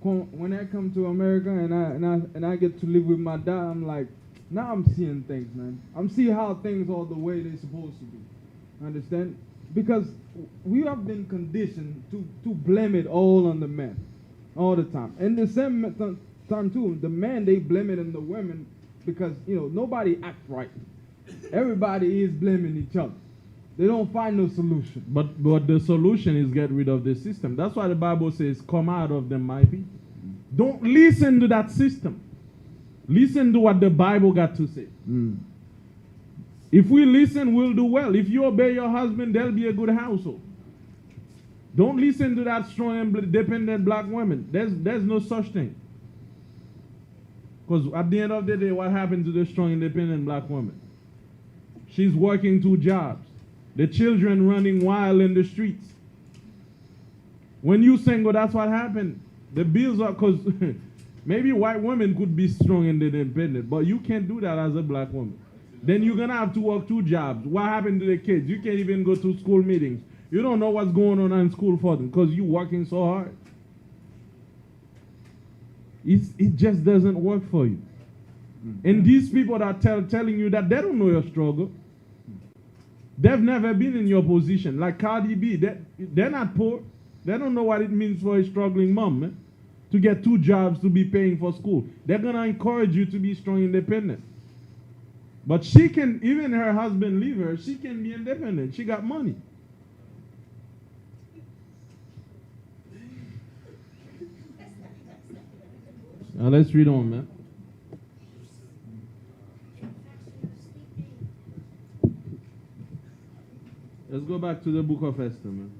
B: When I come to America and I get to live with my dad, I'm like, now I'm seeing things, man. I'm seeing how things are the way they're supposed to be. Understand? Because we have been conditioned to blame it all on the men, all the time. And the same time too, the men, they blame it on the women because nobody act right. Everybody is blaming each other. They don't find no solution.
A: But the solution is get rid of the system. That's why the Bible says, "Come out of them, my people." Don't listen to that system. Listen to what the Bible got to say. If we listen, we'll do well. If you obey your husband, there'll be a good household. Don't listen to that strong and dependent black woman. There's no such thing. Because at the end of the day, what happened to the strong independent black woman? She's working 2 jobs. The children running wild in the streets. When you single, that's what happened. The bills are, because maybe white women could be strong and independent, but you can't do that as a black woman. Then you're going to have to work 2 jobs. What happened to the kids? You can't even go to school meetings. You don't know what's going on in school for them because you're working so hard. It just doesn't work for you. And these people that are telling you that, they don't know your struggle. They've never been in your position. Like Cardi B, they're not poor. They don't know what it means for a struggling mom, man, to get 2 jobs to be paying for school. They're going to encourage you to be strong, independent. But she can, even her husband leave her, she can be independent. She got money. Now let's read on, man. Let's go back to the book of Esther, man.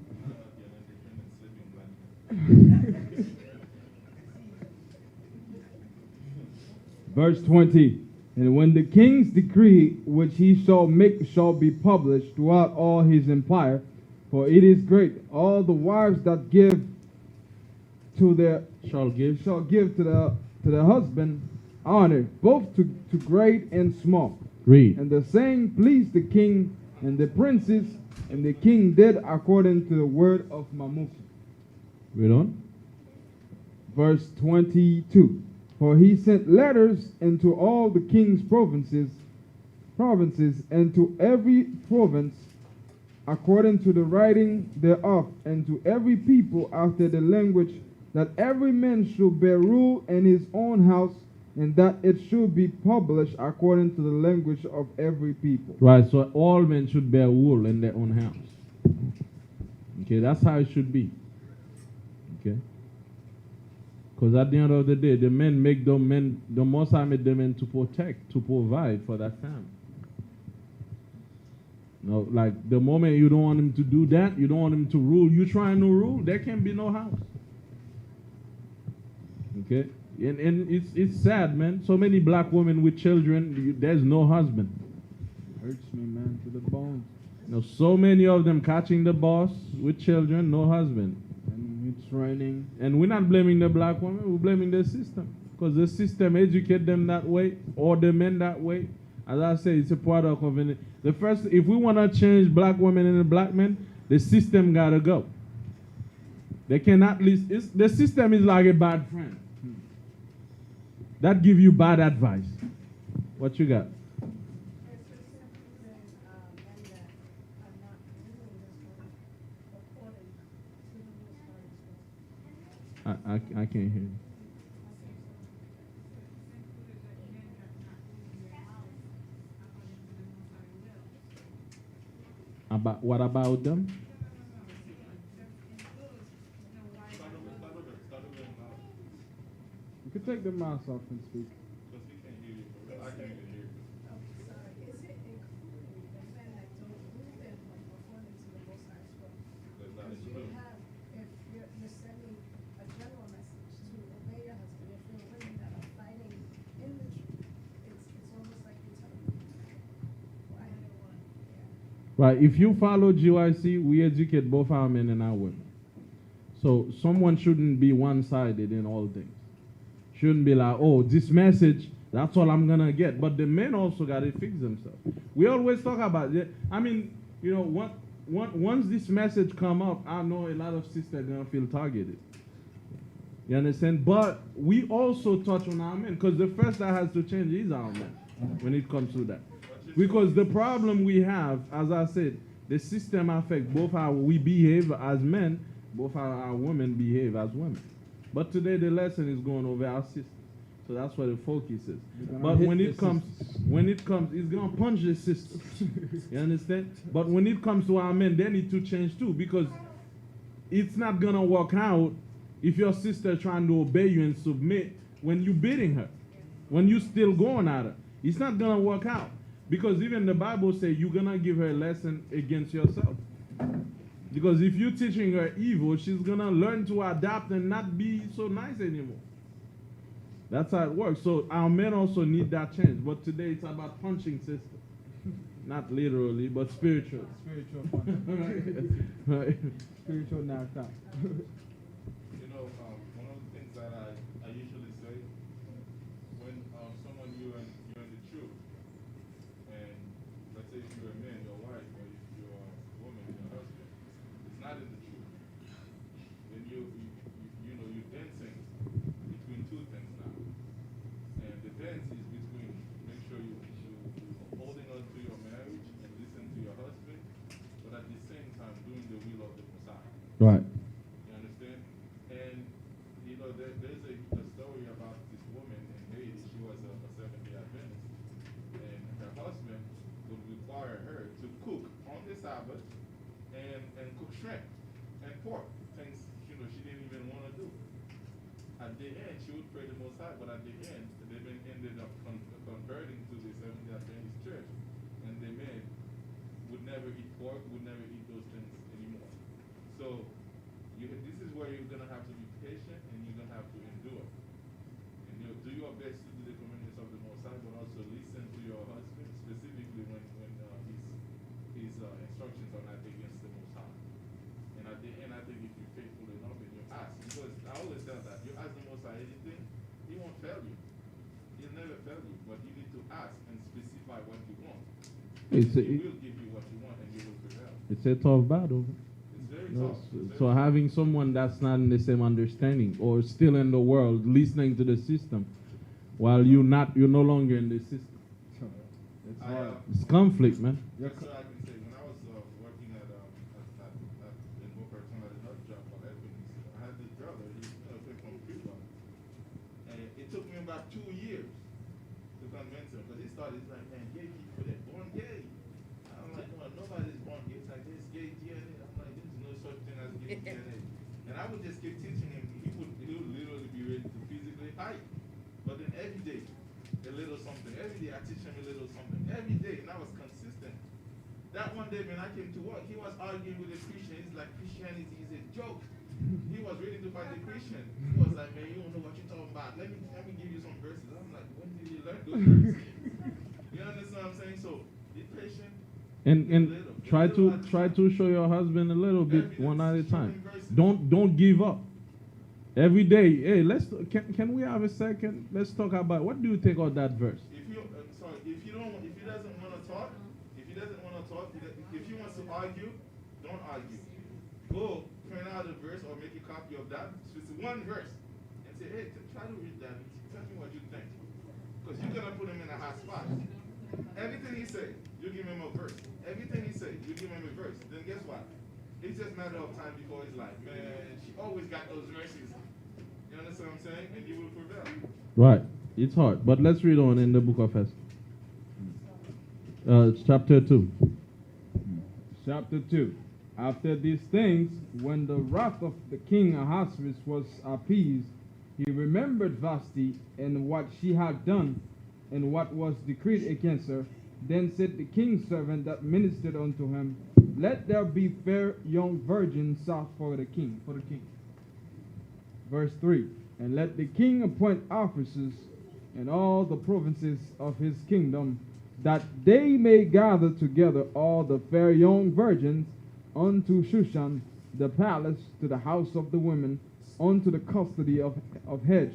B: Verse 20. And when the king's decree which he shall make shall be published throughout all his empire, for it is great, all the wives that give to their
A: Shall give
B: to the husband honor, both to great and small.
A: Read.
B: And the saying pleased the king and the princes, and the king did according to the word of Mamuki.
A: Read on.
B: Verse 22. For he sent letters into all the king's provinces, and to every province according to the writing thereof, and to every people after the language, that every man should bear rule in his own house, and that it should be published according to the language of every people.
A: Right, so all men should bear wool in their own house. Okay, that's how it should be. Okay? Because at the end of the day, the men make the Most High made the men to protect, to provide for that family. No, like the moment you don't want him to do that, you don't want him to rule, you trying to rule, there can be no house. Okay? And it's sad, man. So many black women with children, there's no husband.
B: Hurts me, man, to the bones.
A: You know, so many of them catching the boss with children, no husband.
B: And it's raining.
A: And we're not blaming the black woman, we're blaming the system. Because the system educate them that way, or the men that way. As I say, it's a product of it. The first, if we want to change black women and black men, the system got to go. They cannot list. The system is like a bad friend. That give you bad advice. What you got? I can't hear you. What about them?
B: You could take the mask off and speak.
C: Because he can't hear you. I can't even hear you.
D: Oh, sorry. Is it including the men that don't move in according to the Most High as well?
C: That's not
D: Because you
C: included.
D: have, if you're sending a general message to obey your husband, if you're women that are fighting in the truth, it's almost like you're telling them, why anyone? Yeah.
A: Right. If you follow GYC, we educate both our men and our women. So someone shouldn't be one-sided in all things. Shouldn't be like, oh, this message, that's all I'm going to get. But the men also got to fix themselves. We always talk about it. I mean, you know, once this message come up, I know a lot of sisters gonna feel targeted. You understand? But we also touch on our men, because the first that has to change is our men when it comes to that. Because the problem we have, as I said, the system affects both how we behave as men, both how our women behave as women. But today the lesson is going over our sisters. So that's where the focus is. But when it comes, it's gonna punch the sisters. You understand? But when it comes to our men, they need to change too, because it's not gonna work out if your sister trying to obey you and submit when you beating her, when you still going at her. It's not gonna work out, because even the Bible says you're gonna give her a lesson against yourself. Because if you're teaching her evil, she's gonna learn to adapt and not be so nice anymore. That's how it works. So our men also need that change. But today it's about punching sisters. Not literally, but spiritual.
B: Spiritual punch.
A: Right.
B: Spiritual knockout.
C: You know, one of the things that I usually say, when someone you're in the truth, and let's say if you're a man, your wife, or if you're a woman, your husband, it's not in the truth. Then you're dancing between two things now, and the dance is between make sure you're holding on to your marriage and listen to your husband, but at the same time doing the will of the Messiah.
A: Right.
C: You understand? And you know, there's a story about this woman in Haiti. She was a Seventh-day Adventist, and her husband would require her to cook on the Sabbath and cook shrimp and pork, things she didn't even want to do. At the end, she would pray the Most High, but at the end, they ended up converting to the Seventh-day Adventist church, and the men would never eat pork, would never eat those things anymore. So this is where you're gonna have to be patient, and you're gonna have to endure, and do your best to do the commandments of the Most High, but also listen to your husband, specifically when his instructions are not against the Most High. And at the end, I think if you're faithful enough and you ask, because I always tell that you ask the Most High anything, He won't fail you. He'll never fail you, but you need to ask and specify what you want. He will give you what you want, and you will prevail.
A: It's a tough battle.
C: It's very
A: No,
C: tough.
A: so having someone that's not in the same understanding or still in the world listening to the system while you're no longer in the system.
B: It's
C: I,
B: hard.
A: It's conflict, man.
C: That's what I can say. When I was working in Boca Raton at another job called Equinix, I had this brother, he came from Cuba. And it took me about 2 years to convince him, because he's like, man, gay people, they're born gay. I'm like, no, nobody's born gay. It's like, there's gay DNA. I'm like, there's no such thing as gay DNA. And I would just keep teaching him. He would literally be ready to physically fight. But then every day, a little something. Every day I teach him a little something. Every day, and I was consistent. That one day when I came to work, he was arguing with a Christian. He's like, Christianity is a joke. He was ready to fight the Christian. He was like, man, you don't know what you're talking about. Let me give you some verses. I'm like, when did you learn those verses? You understand what I'm saying? So be patient.
A: And try to show your husband a little bit one at a time. Don't give up. Every day, hey, can we have a second? Let's talk about what do you think of that verse?
C: If he doesn't want to talk, if he wants to argue, don't argue. Go print out a verse or make a copy of that. Just one verse, and say, hey, try to read that. Tell me what you think, because you're gonna put him in a hot spot. Everything he say, you give him a verse. Everything he say, you give him a verse. Then guess what? It's just a matter of time before he's like, man, she always got those verses. You understand what I'm saying? And you will prevail.
A: Right. It's hard. But let's read on in the book of Esther. Chapter 2.
B: Chapter 2. After these things, when the wrath of the king Ahasuerus was appeased, he remembered Vashti and what she had done, and what was decreed against her. Then said the king's servant that ministered unto him, let there be fair young virgins sought for the king. Verse 3. And let the king appoint officers in all the provinces of his kingdom, that they may gather together all the fair young virgins unto Shushan, the palace, to the house of the women, unto the custody of Hedge,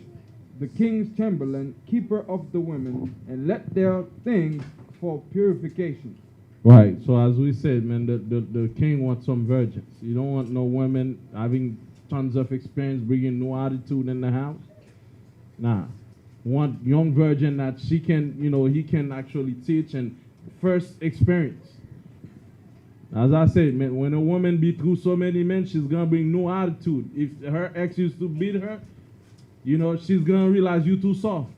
B: the king's chamberlain, keeper of the women, and let their things for purification.
A: Right. So as we said, man, the king wants some virgins. You don't want no women having tons of experience, bringing no attitude in the house. Nah. Want young virgin that she can, he can actually teach and first experience. As I said, man, when a woman be through so many men, she's gonna bring no attitude. If her ex used to beat her, she's gonna realize you too soft.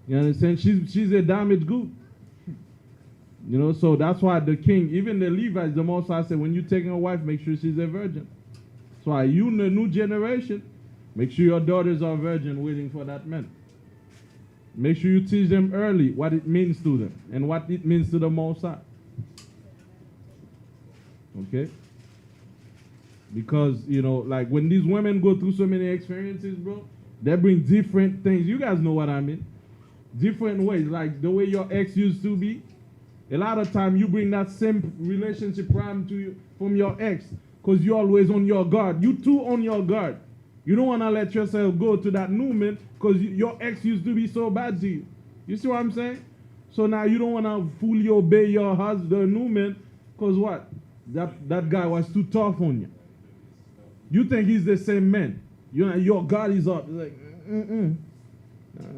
A: You understand? She's a damaged good. So that's why the king, even the Levites, the Most High said, when you taking a wife, make sure she's a virgin. That's why you in the new generation, make sure your daughters are virgin waiting for that man. Make sure you teach them early what it means to them and what it means to the Most High. Okay? Because, like when these women go through so many experiences, bro, they bring different things. You guys know what I mean. Different ways, like the way your ex used to be. A lot of time you bring that same relationship problem to you from your ex because you're always on your guard. You too on your guard. You don't want to let yourself go to that new man because your ex used to be so bad to you. You see what I'm saying? So now you don't want to fully obey your husband, the new man, because what? That guy was too tough on you. You think he's the same man. Your guard is up. It's like, I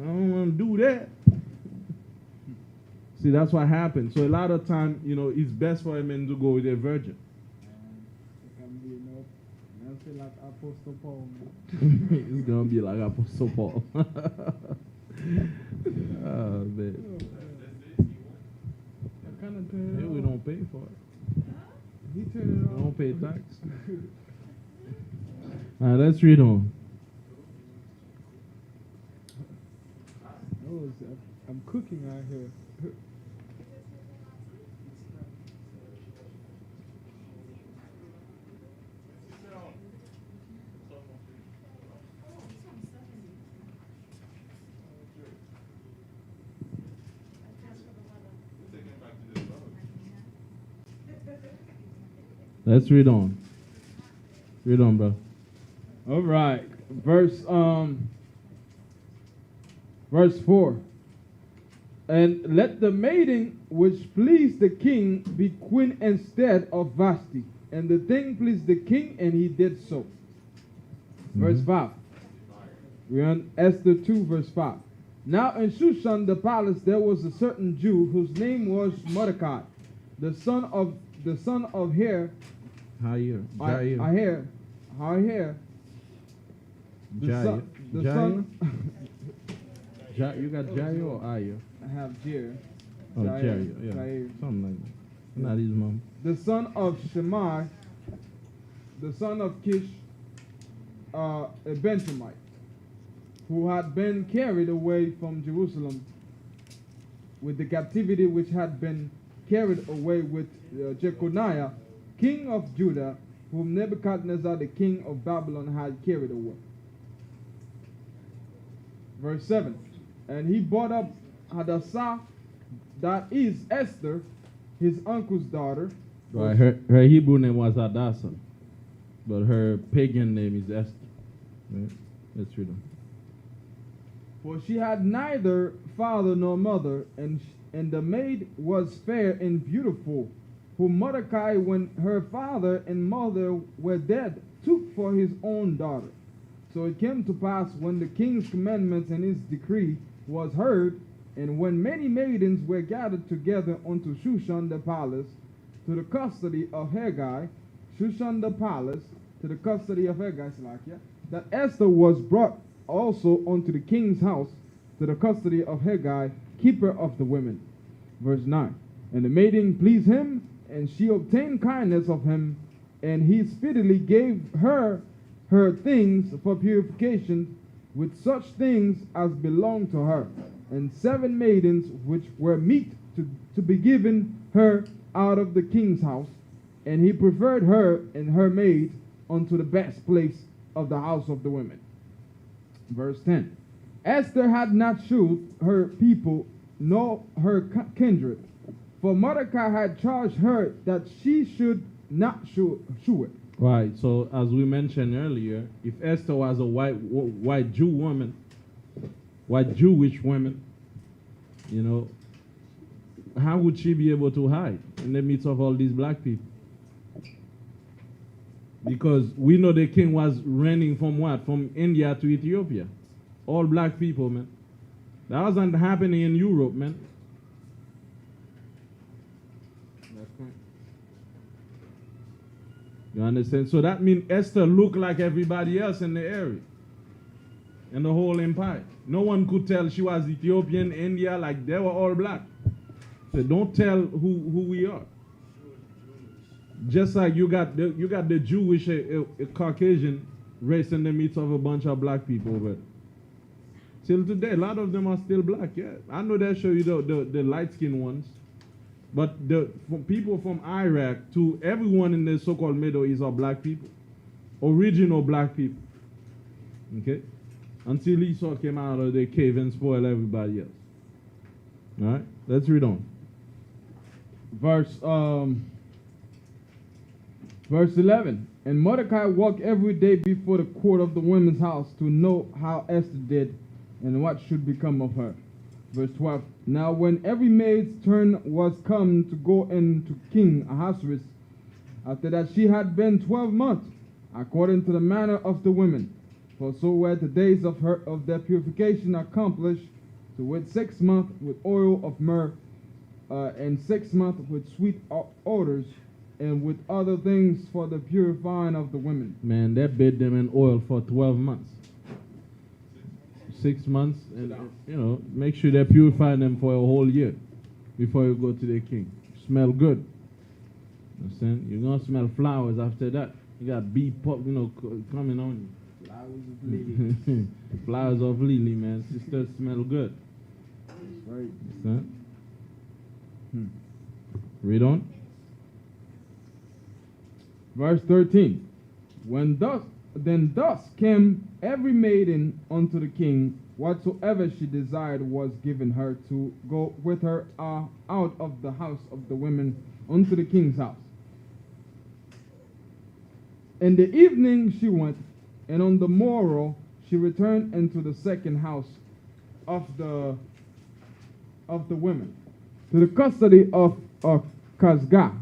A: don't want to do that. See, that's what happens. So a lot of time, it's best for a man to go with a virgin.
B: It's like Apostle Paul.
A: It's gonna be like Apostle Paul. Oh man. Hey, we don't pay for it.
B: He turned it
A: We
B: on.
A: don't pay tax. All right, let's read on.
B: I'm cooking out here.
A: Let's read on. Read on, bro.
B: All right, verse 4. And let the maiden which pleased the king be queen instead of Vashti. And the thing pleased the king, and he did so. Verse 5. We're on Esther 2, verse 5. Now in Shushan the palace there was a certain Jew whose name was Mordecai, the son of Jair.
A: Jair. You got Jair or Ayer?
B: I have Jair.
A: Oh, Jair. Yeah.
B: Jair.
A: Something like that. Not his mom.
B: The son of Shemai, the son of Kish, a Benjamite, who had been carried away from Jerusalem with the captivity which had been carried away with Jeconiah, king of Judah, whom Nebuchadnezzar, the king of Babylon, had carried away. Verse 7. And he brought up Hadassah, that is Esther, his uncle's daughter.
A: Right. Her Hebrew name was Hadassah, but her pagan name is Esther. Right? Let's read on.
B: For she had neither father nor mother, and the maid was fair and beautiful, whom Mordecai, when her father and mother were dead, took for his own daughter. So it came to pass, when the king's commandments and his decree was heard, and when many maidens were gathered together unto Shushan the palace, to the custody of Haggai, Shushan the palace, to the custody of Haggai, that Esther was brought also unto the king's house, to the custody of Haggai, keeper of the women. Verse 9. And the maiden pleased him, and she obtained kindness of him, and he speedily gave her things for purification, with such things as belonged to her, and 7 maidens which were meet to be given her out of the king's house, and he preferred her and her maid unto the best place of the house of the women. Verse 10. Esther had not shewed her people nor her kindred, for Mordecai had charged her that she should not shew it.
A: Right. So as we mentioned earlier, if Esther was a white Jew woman, white Jewish woman, how would she be able to hide? in the midst of all these black people. Because we know the king was reigning from what? From India to Ethiopia. All black people, man. That wasn't happening in Europe, man. You understand? So that means Esther looked like everybody else in the area, in the whole empire. No one could tell she was Ethiopian, India, like they were all black. So don't tell who we are. Just like you got the Jewish, a Caucasian race in the midst of a bunch of black people over there. Till today, a lot of them are still black. Yeah, I know they show you the light-skinned ones. But from people from Iraq to everyone in the so-called Middle East are black people. Original black people. Okay? Until Esau came out of the cave and spoiled everybody else. Alright? Let's read on.
B: Verse 11. And Mordecai walked every day before the court of the women's house to know how Esther did and what should become of her. Verse 12. Now when every maid's turn was come to go in to King Ahasuerus, after that she had been 12 months, according to the manner of the women, for so were the days of their purification accomplished, to wit 6 months with oil of myrrh, and 6 months with sweet odors, and with other things for the purifying of the women.
A: Man, they bathed them in oil for 12 months. 6 months, and make sure they purify them for a whole year before you go to the king. Smell good. Understand? You're gonna smell flowers after that. You got bee pop, coming on you.
B: Flowers of lily.
A: Flowers of lily, man. Sisters smell good.
B: Right.
A: Understand? Read on.
B: Verse 13. Then thus came every maiden unto the king, whatsoever she desired was given her to go with her out of the house of the women unto the king's house. In the evening she went, and on the morrow she returned into the second house of the women, to the custody of Kahashgaz,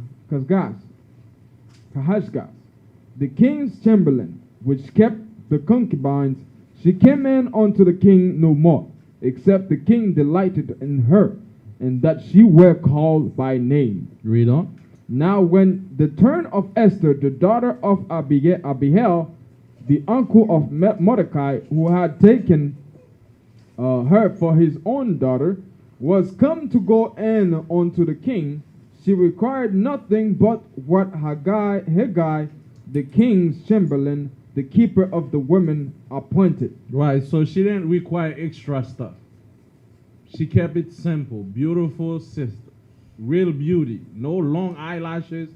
B: the king's chamberlain, which kept the concubines. She came in unto the king no more, except the king delighted in her, and that she were called by name.
A: Read on.
B: Now when the turn of Esther, the daughter of Abihail, the uncle of Mordecai, who had taken her for his own daughter, was come to go in unto the king, she required nothing but what Haggai, the king's chamberlain, the keeper of the women, appointed.
A: Right, so she didn't require extra stuff. She kept it simple. Beautiful sister. Real beauty. No long eyelashes.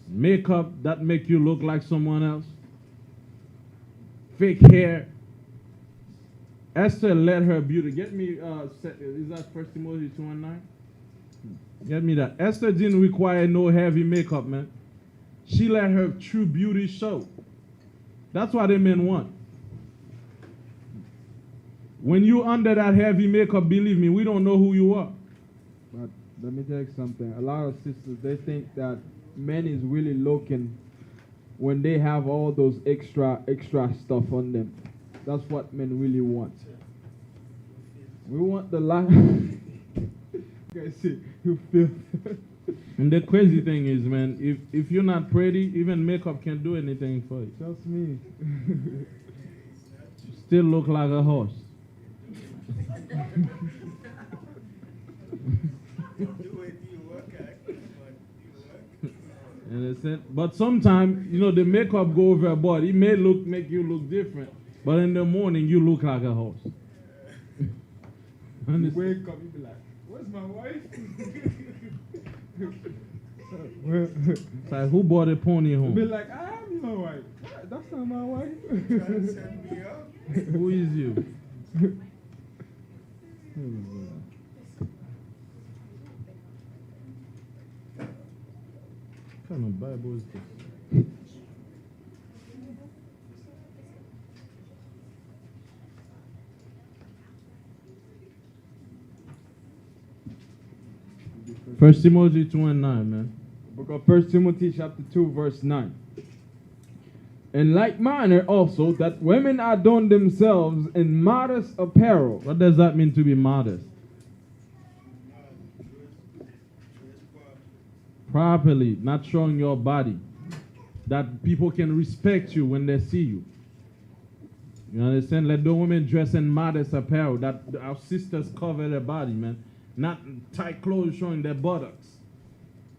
A: Makeup that make you look like someone else. Fake hair. Esther let her beauty. Get me, is that 1 Timothy 2:9? Get me that. Esther didn't require no heavy makeup, man. She let her true beauty show. That's what the men want. When you under that heavy makeup, believe me, we don't know who you are.
B: But let me tell you something. A lot of sisters, they think that men is really looking when they have all those extra stuff on them. That's what men really want. We want the life. Okay, see, you feel.
A: And the crazy thing is, man, if you're not pretty, even makeup can't do anything for you.
B: Trust me.
A: You still look like a horse. But sometimes, the makeup go overboard. It may make you look different, but in the morning you look like a horse.
B: You wake up, you be like, "Where's my wife?"
A: It's like, who bought a pony home?
B: Be like, "I am your wife. That's not my wife."
E: Set me up.
A: Who is you? What kind of Bible is this? 1 Timothy 2 and 9, man.
B: Book of 1 Timothy chapter 2 verse 9. In like manner also that women adorn themselves in modest apparel.
A: What does that mean to be modest? Properly, not showing your body. That people can respect you when they see you. You understand? Let the women dress in modest apparel. That our sisters cover their body, man. Not tight clothes showing their buttocks.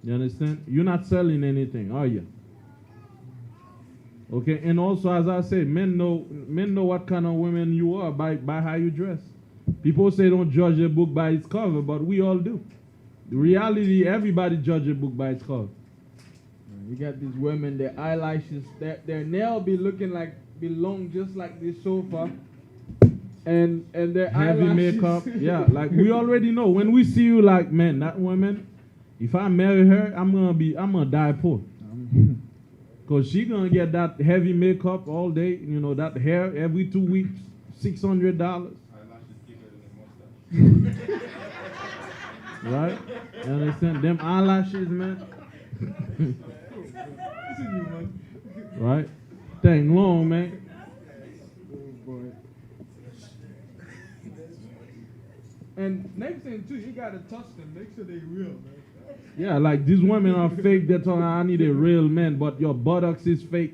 A: You understand? You're not selling anything, are you? Okay, and also as I say, men know what kind of women you are by how you dress. People say don't judge a book by its cover, but we all do. The reality, everybody judge a book by its cover.
B: You got these women, their eyelashes, their nail be looking like belong just like this sofa, and their
A: Heavy
B: eyelashes.
A: makeup, yeah. Like we already know when we see you, like man, that woman. If I marry her, I'm gonna die poor. Cause she gonna get that heavy makeup all day, you know, that hair every 2 weeks, $600.
C: Eyelashes thicker than the mustache.
A: Right? You understand? Them eyelashes, man. Right? Thing long, man.
B: And next thing too, you gotta touch them, make sure they real, man.
A: Yeah, like these women are fake. They're talking, I need a real man, but your buttocks is fake.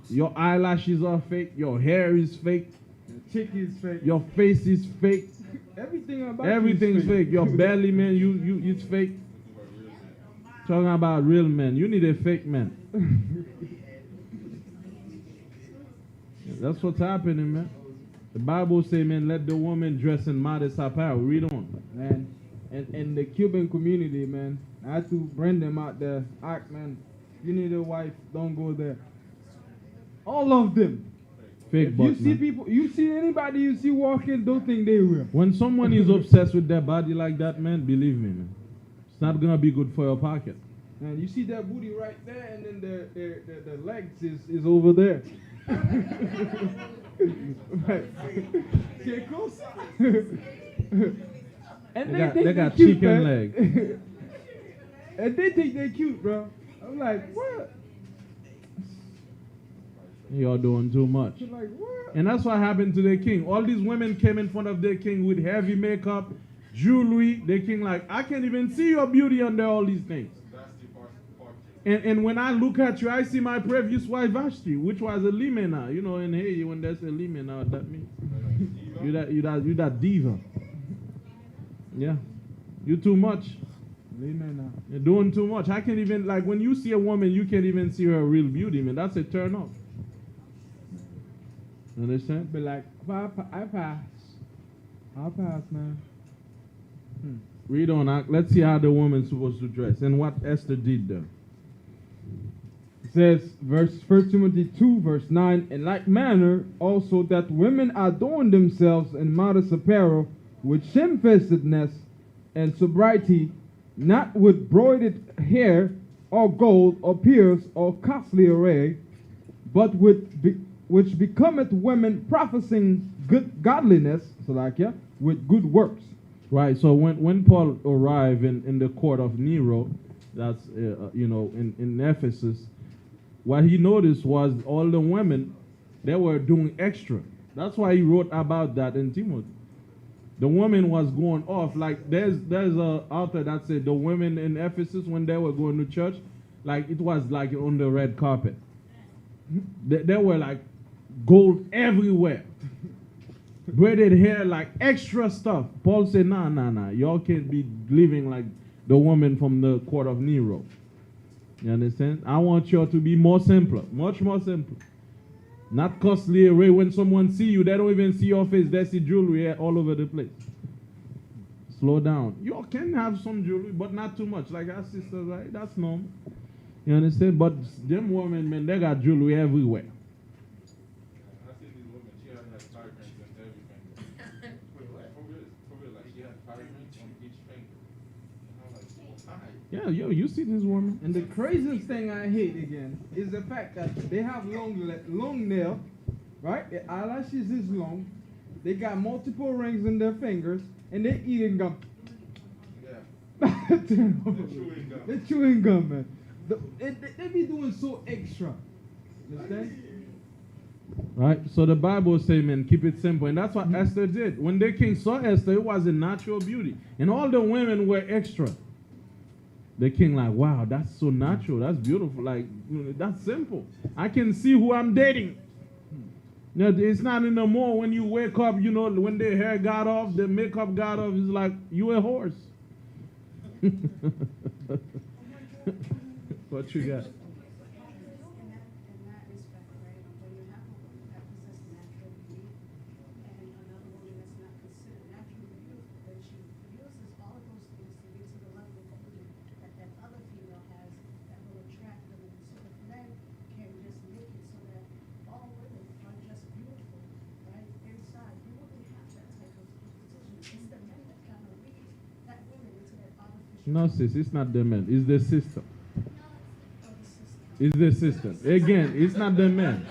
A: Your eyelashes are fake. Your hair is fake.
B: The chick is fake.
A: Your face is fake.
B: Everything about
A: Everything's
B: you is
A: fake. Your belly, man, it's fake. Talking about real men. You need a fake man. That's what's happening, man. The Bible say, man, let the woman dress in modest apparel. Read on.
B: Man, and in the Cuban community, man, I had to bring them out there. Act, man, you need a wife, don't go there. All of them.
A: Fake
B: If
A: butt,
B: you see
A: man.
B: people, you see anybody you see walking, don't think they will.
A: When someone is obsessed with their body like that, man, believe me, man, it's not gonna be good for your pocket.
B: And you see that booty right there, and then the legs is over there. Right. Get closer. And
A: They
B: think
A: got
B: they're cute,
A: chicken
B: man.
A: leg.
B: And they think they're cute, bro. I'm like, what?
A: You're doing too much.
B: I'm like, what?
A: And that's what happened to the king. All these women came in front of their king with heavy makeup, jewelry. The king like, I can't even see your beauty under all these things.
C: That's the part.
A: And when I look at you, I see my previous wife Vashti, which was a limena. You know, in Haiti, when there's a limena, what that means? You that diva. Yeah. You too much. You're doing too much. I can't even, like, when you see a woman, you can't even see her real beauty, man. That's a turn off. Understand?
B: Be like, I pass. I'll pass, man.
A: Read on. Let's see how the woman's supposed to dress and what Esther did there.
B: It says, 1 Timothy 2, verse 9, in like manner also that women adorn themselves in modest apparel with shamefacedness and sobriety, not with broidered hair or gold or pearls or costly array, but which becometh women prophesying good godliness, with good works.
A: Right. So when Paul arrived in the court of Nero, that's in Ephesus, what he noticed was all the women, they were doing extra. That's why he wrote about that in Timothy. The woman was going off. Like there's a author that said the women in Ephesus, when they were going to church, like it was like on the red carpet. They were like gold everywhere. Braided hair, like extra stuff. Paul said, nah. Y'all can't be living like the woman from the court of Nero. You understand? I want you to be more simpler, much more simple. Not costly array. When someone see you, they don't even see your face. They see jewelry all over the place. Slow down. You can have some jewelry, but not too much. Like our sisters, right? That's normal. You understand? But them women, man, they got jewelry everywhere.
C: I see these women, she had like 5 rings on every finger. For real, like she had 5 rings on each finger. And I'm like, why?
A: Yeah, you see this woman.
B: And the craziest thing I hate again is the fact that they have long nail, right? The eyelashes is long. They got multiple rings in their fingers, and they eating gum.
C: Yeah. chewing gum.
B: The chewing gum, man. They be doing so extra. Understand?
A: Right? So the Bible says, man, keep it simple. And that's what Esther did. When the king saw Esther, it was a natural beauty. And all the women were extra. The king like, wow, that's so natural. That's beautiful. Like, that's simple. I can see who I'm dating. No, it's not in the more when you wake up, you know, when their hair got off, the makeup got off, it's like, you a horse. What you got?
D: In that respect, right, when you have a woman that possesses natural beauty and another woman that's not considered naturally beautiful, then she uses all of those things to get to the level of beauty that other female has that will attract them. And so if men can just make it so that all women are just beautiful, right, inside, you wouldn't have that type of position. It's the men that kind of lead that woman into that artificial
A: No, sis, it's not the man. It's the system.
D: of the system.
A: It's the system. Again, it's not the man.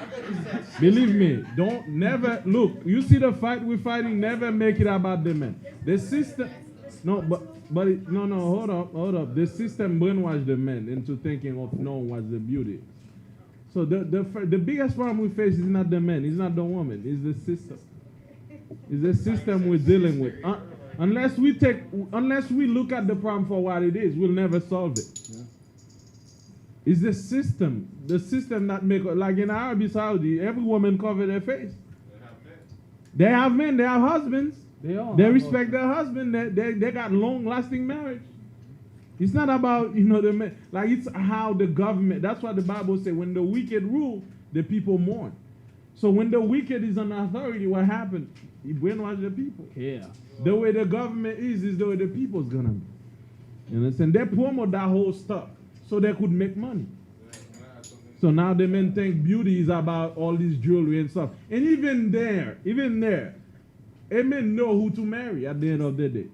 A: Believe me, don't never look. You see the fight we're fighting, never make it about the man. The system, no, hold up. The system brainwash the men into thinking of knowing what's the beauty. So the biggest problem we face is not the man, it's not the woman, it's the system. It's the system we're dealing with. Unless we look at the problem for what it is, we'll never solve it.
B: Yeah.
A: It's the system that make, like in Arabia Saudi, every woman cover their face. They have men, they have husbands.
B: They all.
A: They
B: have
A: respect their husband. They got long-lasting marriage. It's not about, you know, the men. Like, it's how the government, that's what the Bible says, when the wicked rule, the people mourn. So when the wicked is on authority, what happened? He brainwash the people.
B: Yeah.
A: The way the government is the way the people's gonna be. You understand? They promote that whole stuff so they could make money. So now the men think beauty is about all this jewelry and stuff. And even there, a men know who to marry at the end of the day.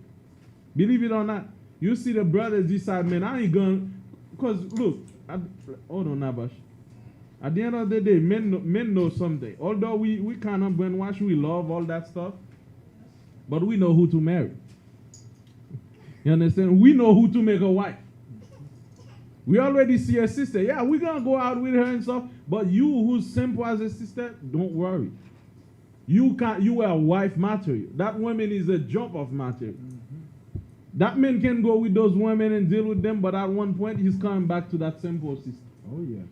A: Believe it or not, you see the brothers decide, man, I ain't gonna, because look, hold on, Nabash. At the end of the day, men know something. Although we kind of brainwash, we love all that stuff, but we know who to marry. You understand? We know who to make a wife. We already see a sister. Yeah, we're going to go out with her and stuff, but you who's simple as a sister, don't worry. You are wife material. That woman is a jump of material. That man can go with those women and deal with them, but at one point, he's coming back to that simple sister.
B: Oh, yeah.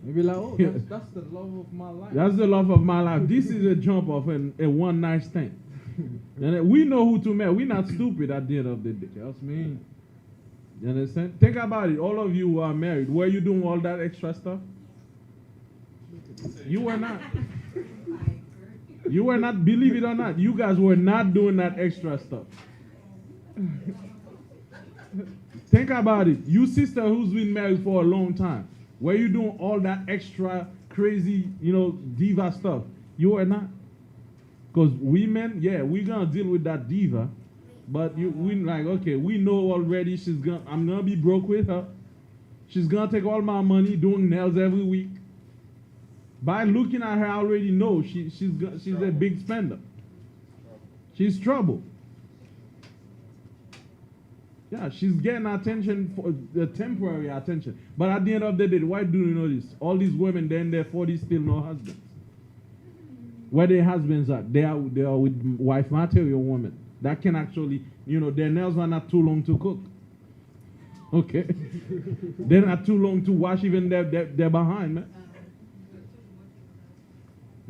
B: Maybe like, oh, that's the love of my life.
A: That's the love of my life. This is a jump of a one night stand. And we know who to marry. We're not stupid at the end of the day.
B: Just me.
A: You understand? Think about it. All of you who are married, were you doing all that extra stuff? You were not. You were not, believe it or not, you guys were not doing that extra stuff. Think about it. You sister who's been married for a long time, were you doing all that extra crazy, you know, diva stuff? You were not. Because we men, yeah, we're going to deal with that diva. But we like, okay, we know already I'm going to be broke with her. She's going to take all my money doing nails every week. By looking at her, I already know she's a big spender. She's trouble. Yeah, she's getting attention, for the temporary attention. But at the end of the day, why do you know this? All these women, they're in their 40s, still no husbands. Where their husbands are, they are with wife material women. That can actually, you know, their nails are not too long to cook. Okay? They're not too long to wash even their behind, man.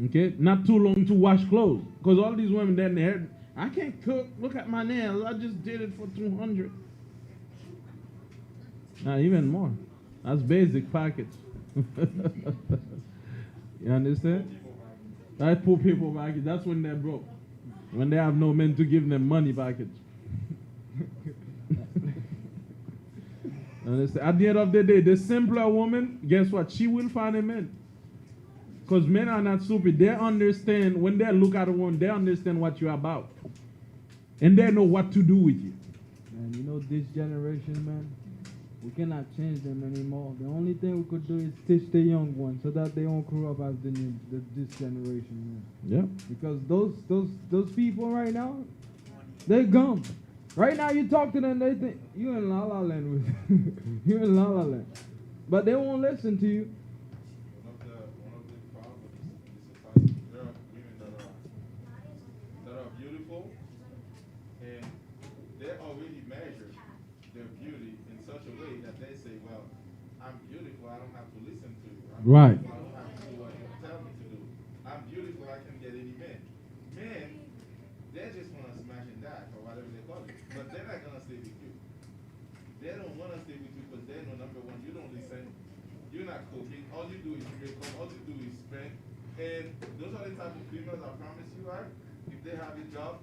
A: Okay? Not too long to wash clothes. Because all these women, then they're, I can't cook. Look at my nails. I just did it for $200. Not even more. That's basic package. You understand? That's poor people package. That's when they're broke. When they have no men to give them money package. Understand? At the end of the day, the simpler woman, guess what? She will find a man. Because men are not stupid. They understand, when they look at a woman, they understand what you're about. And they know what to do with you.
B: Man, you know, this generation, man, we cannot change them anymore. The only thing we could do is teach the young ones so that they don't grow up as this generation, man.
A: Yeah.
B: Because those people right now, they're gone. Right now, you talk to them, they think you in La La Land with you in La La Land, but they won't listen to you.
C: One of the problems in the society, there are women that are beautiful, and they're already measured their beauty in such a way that they say, well, I'm beautiful, I don't have to listen to you. I'm
A: Right.
C: beautiful, I don't have to do what you tell me to do. I'm beautiful, I can get any man. Men, they just want to smash and die, or whatever they call it. But they're not going to stay with you. They don't want to stay with you because they know, number one, you don't listen. You're not cooking. All you do is make up. All you do is spend. And those are the type of females I promise you, right? If they have a job,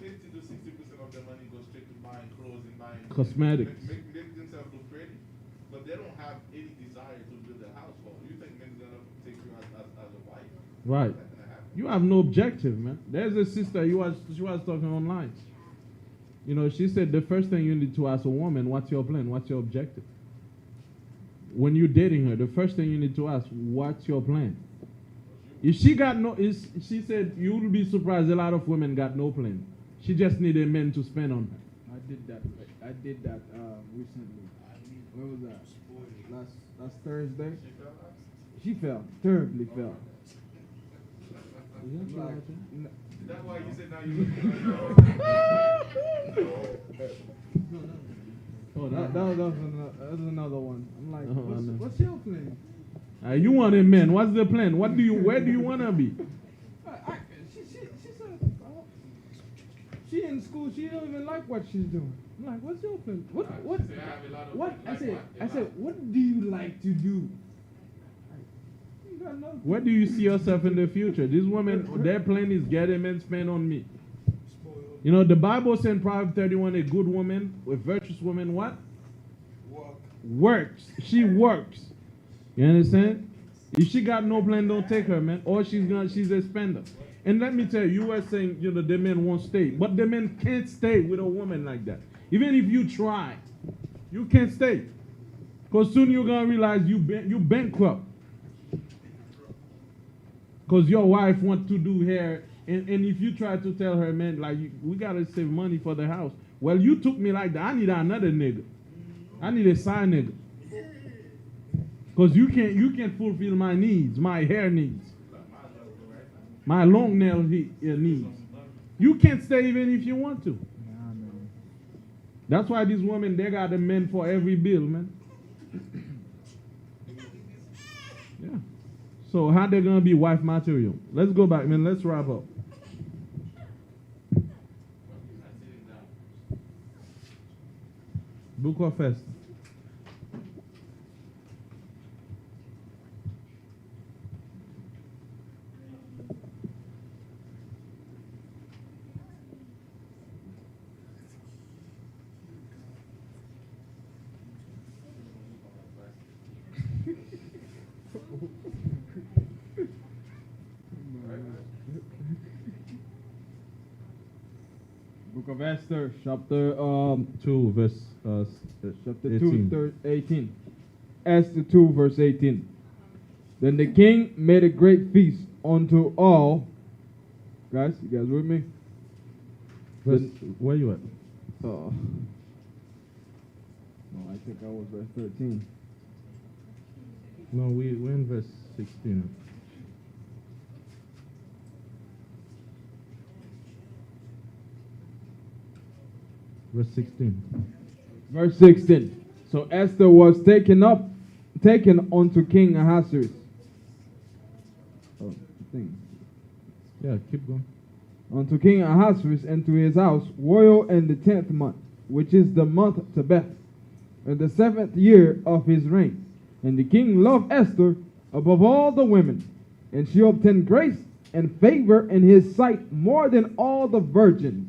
C: 50 to 60% of their money goes straight to buying clothes and buying
A: Cosmetics.
C: Make themselves look pretty. But they don't have any desire to build a household. You think men's going to take you as a wife?
A: Right.
C: That's not gonna happen.
A: You have no objective, man. There's a sister she was talking online. You know, she said the first thing you need to ask a woman, what's your plan? What's your objective? When you're dating her, the first thing you need to ask, what's your plan? If she got she said you will be surprised a lot of women got no plan. She just needed men to spend on her.
B: I did that recently. Where was that? Last Thursday. She fell, terribly fell. Like,
C: That's why you said now you
A: Oh,
B: that was another one. I'm like, what's your plan?
A: You want a man? What's the plan? Where do you wanna be?
B: She said, she in school. She don't even like what she's doing. I'm like, what's your plan? What? I said, what do you like to do? You got nothing.
A: Where do you see yourself in the future? These women, their plan is get a man, spend on me. You know, the Bible says in Proverbs 31, a good woman, a virtuous woman, what? Works. She works. You understand? If she got no plan, don't take her, man. Or she's a spender. And let me tell you, you were saying, you know, the men won't stay. But the men can't stay with a woman like that. Even if you try, you can't stay. Because soon you're going to realize you bankrupt. Because your wife wants to do hair. And if you try to tell her, man, like, we got to save money for the house. Well, you took me like that. I need another nigga. I need a side nigga. Because you can't fulfill my needs, my hair needs, my long nail needs. You can't stay even if you want to. That's why these women, they got a man for every bill, man. Yeah. So how they gonna be wife material? Let's go back, man. Let's wrap up. Book of Esther.
B: Book of Esther, chapter
A: 2, verse
B: chapter
A: 18.
B: 2, 18. Esther 2, verse 18. Then the king made a great feast unto all. Guys, you guys with me?
A: Where you at?
B: No, I think I was verse 13.
A: No, we're in verse 16. Verse 16.
B: Verse 16. So Esther was taken unto King Ahasuerus.
A: Yeah, keep going.
B: Unto King Ahasuerus and to his house, royal in the 10th month, which is the month Tebeth, in the 7th year of his reign. And the king loved Esther above all the women, and she obtained grace and favor in his sight more than all the virgins,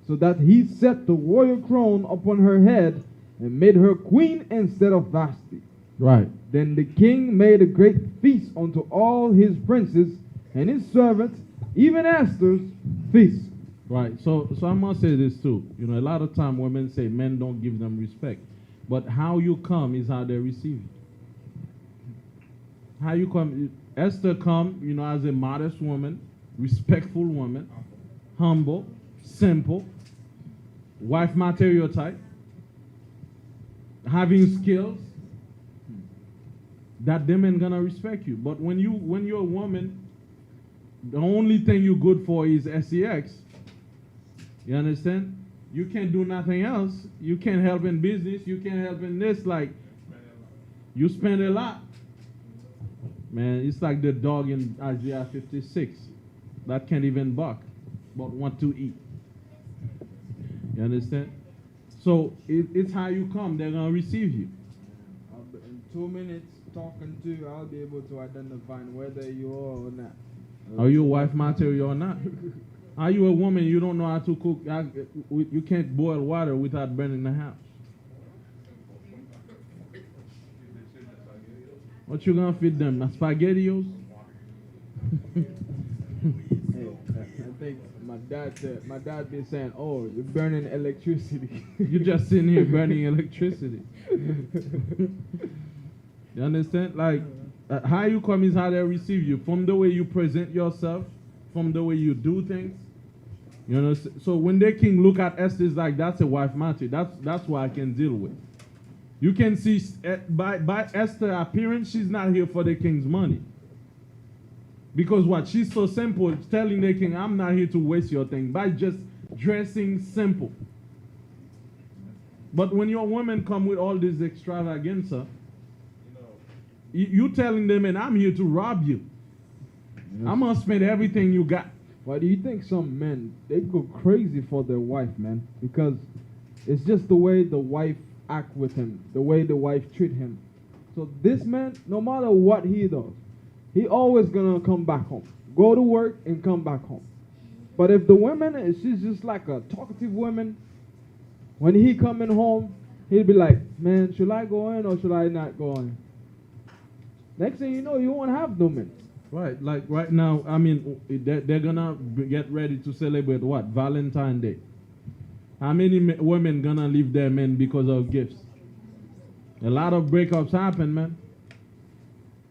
B: so that he set the royal crown upon her head and made her queen instead of Vashti.
A: Right.
B: Then the king made a great feast unto all his princes and his servants, even Esther's feast.
A: Right. So I must say this too. You know, a lot of time women say men don't give them respect. But how you come is how they receive you. How you come, Esther come, you know, as a modest woman, respectful woman, humble, simple. wife material type, having skills, that them men gonna respect you. But when you're a woman, the only thing you're good for is sex. You understand? You can't do nothing else. You can't help in business. You can't help in this. Like, you spend a lot. Man, it's like the dog in Isaiah 56 that can't even bark, but want to eat. You understand? So it's how you come. They're gonna receive you.
B: In 2 minutes talking to you, I'll be able to identify whether you are or not.
A: Are you a wife material or not? Are you a woman? You don't know how to cook. You can't boil water without burning the house. What you gonna feed them? Spaghettios?
B: Hey, I think my dad been saying, "Oh, you're burning electricity."
A: You just sitting here burning electricity. You understand? Like, how you come is how they receive you. From the way you present yourself, from the way you do things. You know. So when the king look at Esther, it's like, that's a wife material. That's what I can deal with. You can see by Esther's appearance, she's not here for the king's money. Because what? She's so simple, telling the king, I'm not here to waste your thing, by just dressing simple. But when your women come with all this extravaganza, you telling them, and I'm here to rob you.
B: Yes.
A: I'm going to spend everything you got.
B: Why do you think some men, they go crazy for their wife, man? Because it's just the way the wife act with him, the way the wife treat him. So this man, no matter what he does, he always gonna come back home, go to work and come back home. But if the woman, she's just like a talkative woman, when he coming home, he'll be like, man, should I go in or should I not go in? Next thing you know, you won't have no men.
A: Right, like right now, I mean, they're gonna get ready to celebrate what? Valentine's Day. How many women gonna leave their men because of gifts? A lot of breakups happen, man.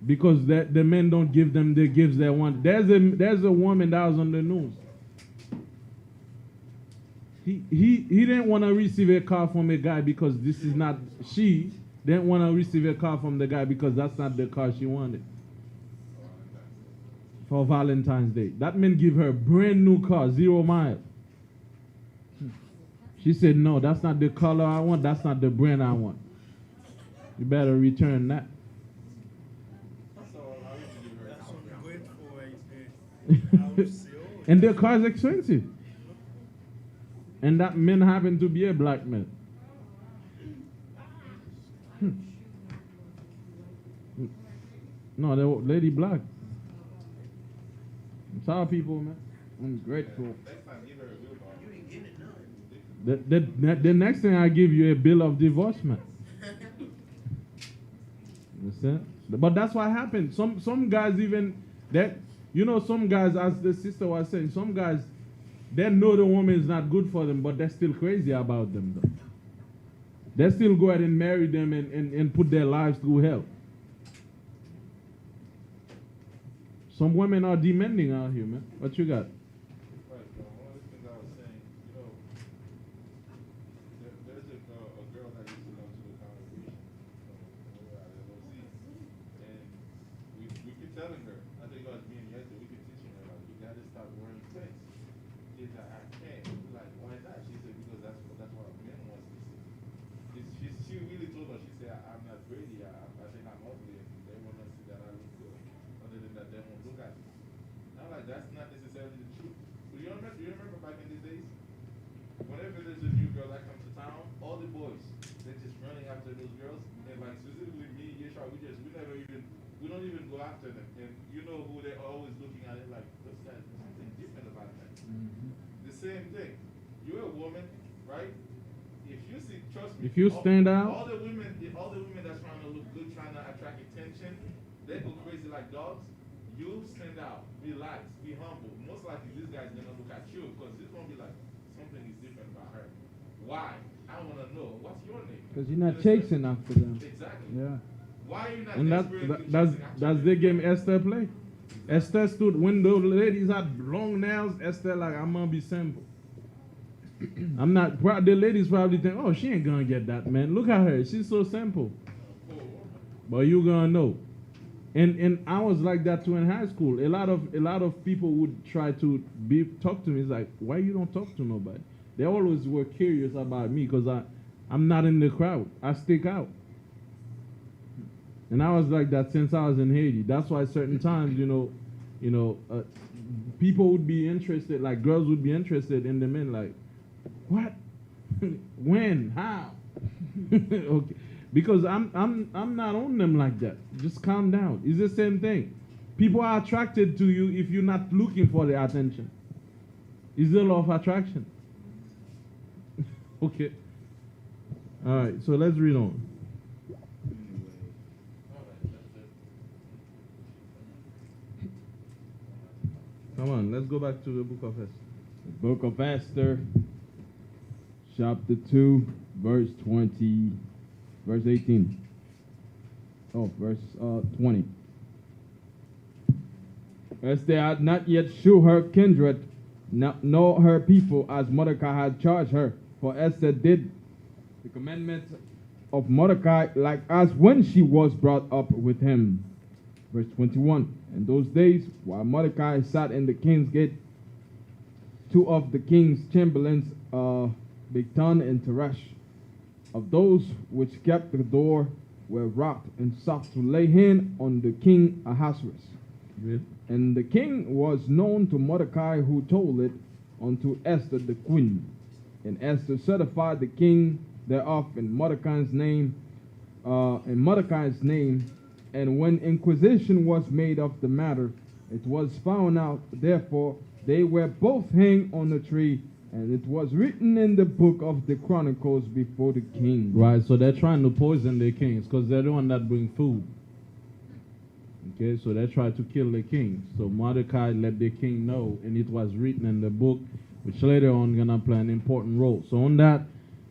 A: Because the men don't give them the gifts they want. There's a woman that was on the news. He didn't want to receive a car from a guy because this is not, she didn't want to receive a car from the guy because that's not the car she wanted. For Valentine's Day. That man give her a brand new car, 0 miles. She said, no, that's not the color I want. That's not the brand I want. You better return that.
E: That's what I'm going for. I would say, oh,
A: And the car is expensive. And that man happened to be a black man. No, the lady black. It's our people, man. I'm grateful. The next thing I give you a bill of divorcement. Understand? But that's what happened. Some guys even that, you know, some guys, as the sister was saying, some guys, they know the woman is not good for them, but they're still crazy about them though. They still go ahead and marry them and put their lives through hell. Some women are demanding out here, man. What you got?
C: Right, one of the things I was saying, you know, there's a girl that used to belong to the congregation, when we were at LOC, and we keep telling her, I think I was being yesterday, we keep teaching her, like, you gotta stop wearing pants. She's like, I can't. We're like, why not? She said, because that's what a man wants to see. She really told us, she said, I'm not pretty, I think I'm ugly, and they want to see that I look good. Other than that, they won't look at me. I'm like, that's not necessarily the truth. But you remember back in these days? Whenever there's a new girl that comes to town, all the boys, they're just running after those girls. And like specifically me, Yeshua, we don't even go after them. And you know who they're always looking at it like, those guys, there's something different about them. The same thing. You're a woman, right? If you see, trust me.
A: If you stand out,
C: all the women that's trying to look good, trying to attract attention, they go crazy like dogs. You stand out, relax, be humble. Most likely this guy's gonna look at you because he's gonna be like, something is different about her. Why? I wanna know. What's your name?
B: Because you're not chasing after them.
C: Exactly.
B: Yeah.
C: Why are you not
A: and
C: desperately
A: that's
C: chasing after
A: that's
C: them?
A: the game Esther play. Esther stood when those ladies had long nails. Esther like, I'm gonna be simple. I'm not. The ladies probably think, oh, she ain't gonna get that, man. Look at her. She's so simple. But you gonna know. And I was like that too in high school. A lot of people would try to talk to me. It's like, why you don't talk to nobody? They always were curious about me because I'm not in the crowd. I stick out. And I was like that since I was in Haiti. That's why certain times, people would be interested, like girls would be interested in the men, like, what? When? How? Okay. Because I'm not on them like that. Just calm down. It's the same thing. People are attracted to you if you're not looking for their attention. It's the law of attraction. Okay. All right, so let's read on. Come on, let's go back to the book of Esther.
B: The book of Esther, chapter 2, verse 18. Oh, verse 20. Esther had not yet shewn her kindred, nor her people, as Mordecai had charged her. For Esther did the commandments of Mordecai, like as when she was brought up with him. Verse 21. In those days, while Mordecai sat in the king's gate, two of the king's chamberlains, Bigtan and Teresh, of those which kept the door, were wrapped and sought to lay hand on the king Ahasuerus.
A: Yeah.
B: And the king was known to Mordecai, who told it unto Esther the queen. And Esther certified the king thereof in Mordecai's name. And when inquisition was made of the matter, it was found out. Therefore, they were both hanged on a tree, and it was written in the book of the Chronicles before the king.
A: Right, so they're trying to poison the kings because they're the one that bring food. Okay, so they try to kill the king. So Mordecai let the king know, and it was written in the book, which later on gonna play an important role. So on that,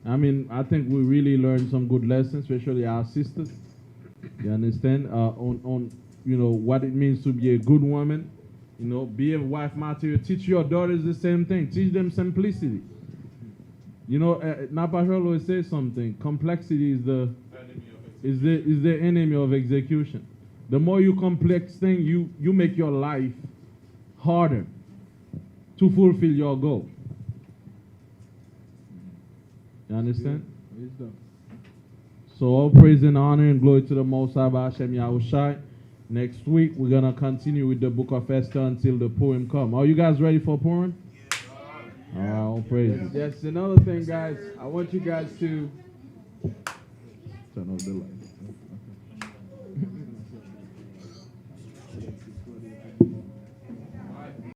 A: I think we really learned some good lessons, especially our sisters. You understand? On what it means to be a good woman. Be a wife material. Teach your daughters the same thing. Teach them simplicity. Napa always says something. Complexity is the enemy of execution. The more you complex thing, you make your life harder to fulfill your goal. You understand?
B: Wisdom.
A: So all praise and honor and glory to the Most High Hashem Yahushai. Next week we're gonna continue with the book of Esther until the Purim come. Are you guys ready for Purim? All right, all praise.
B: Yes, another thing, guys. I want you guys to
A: turn off the light.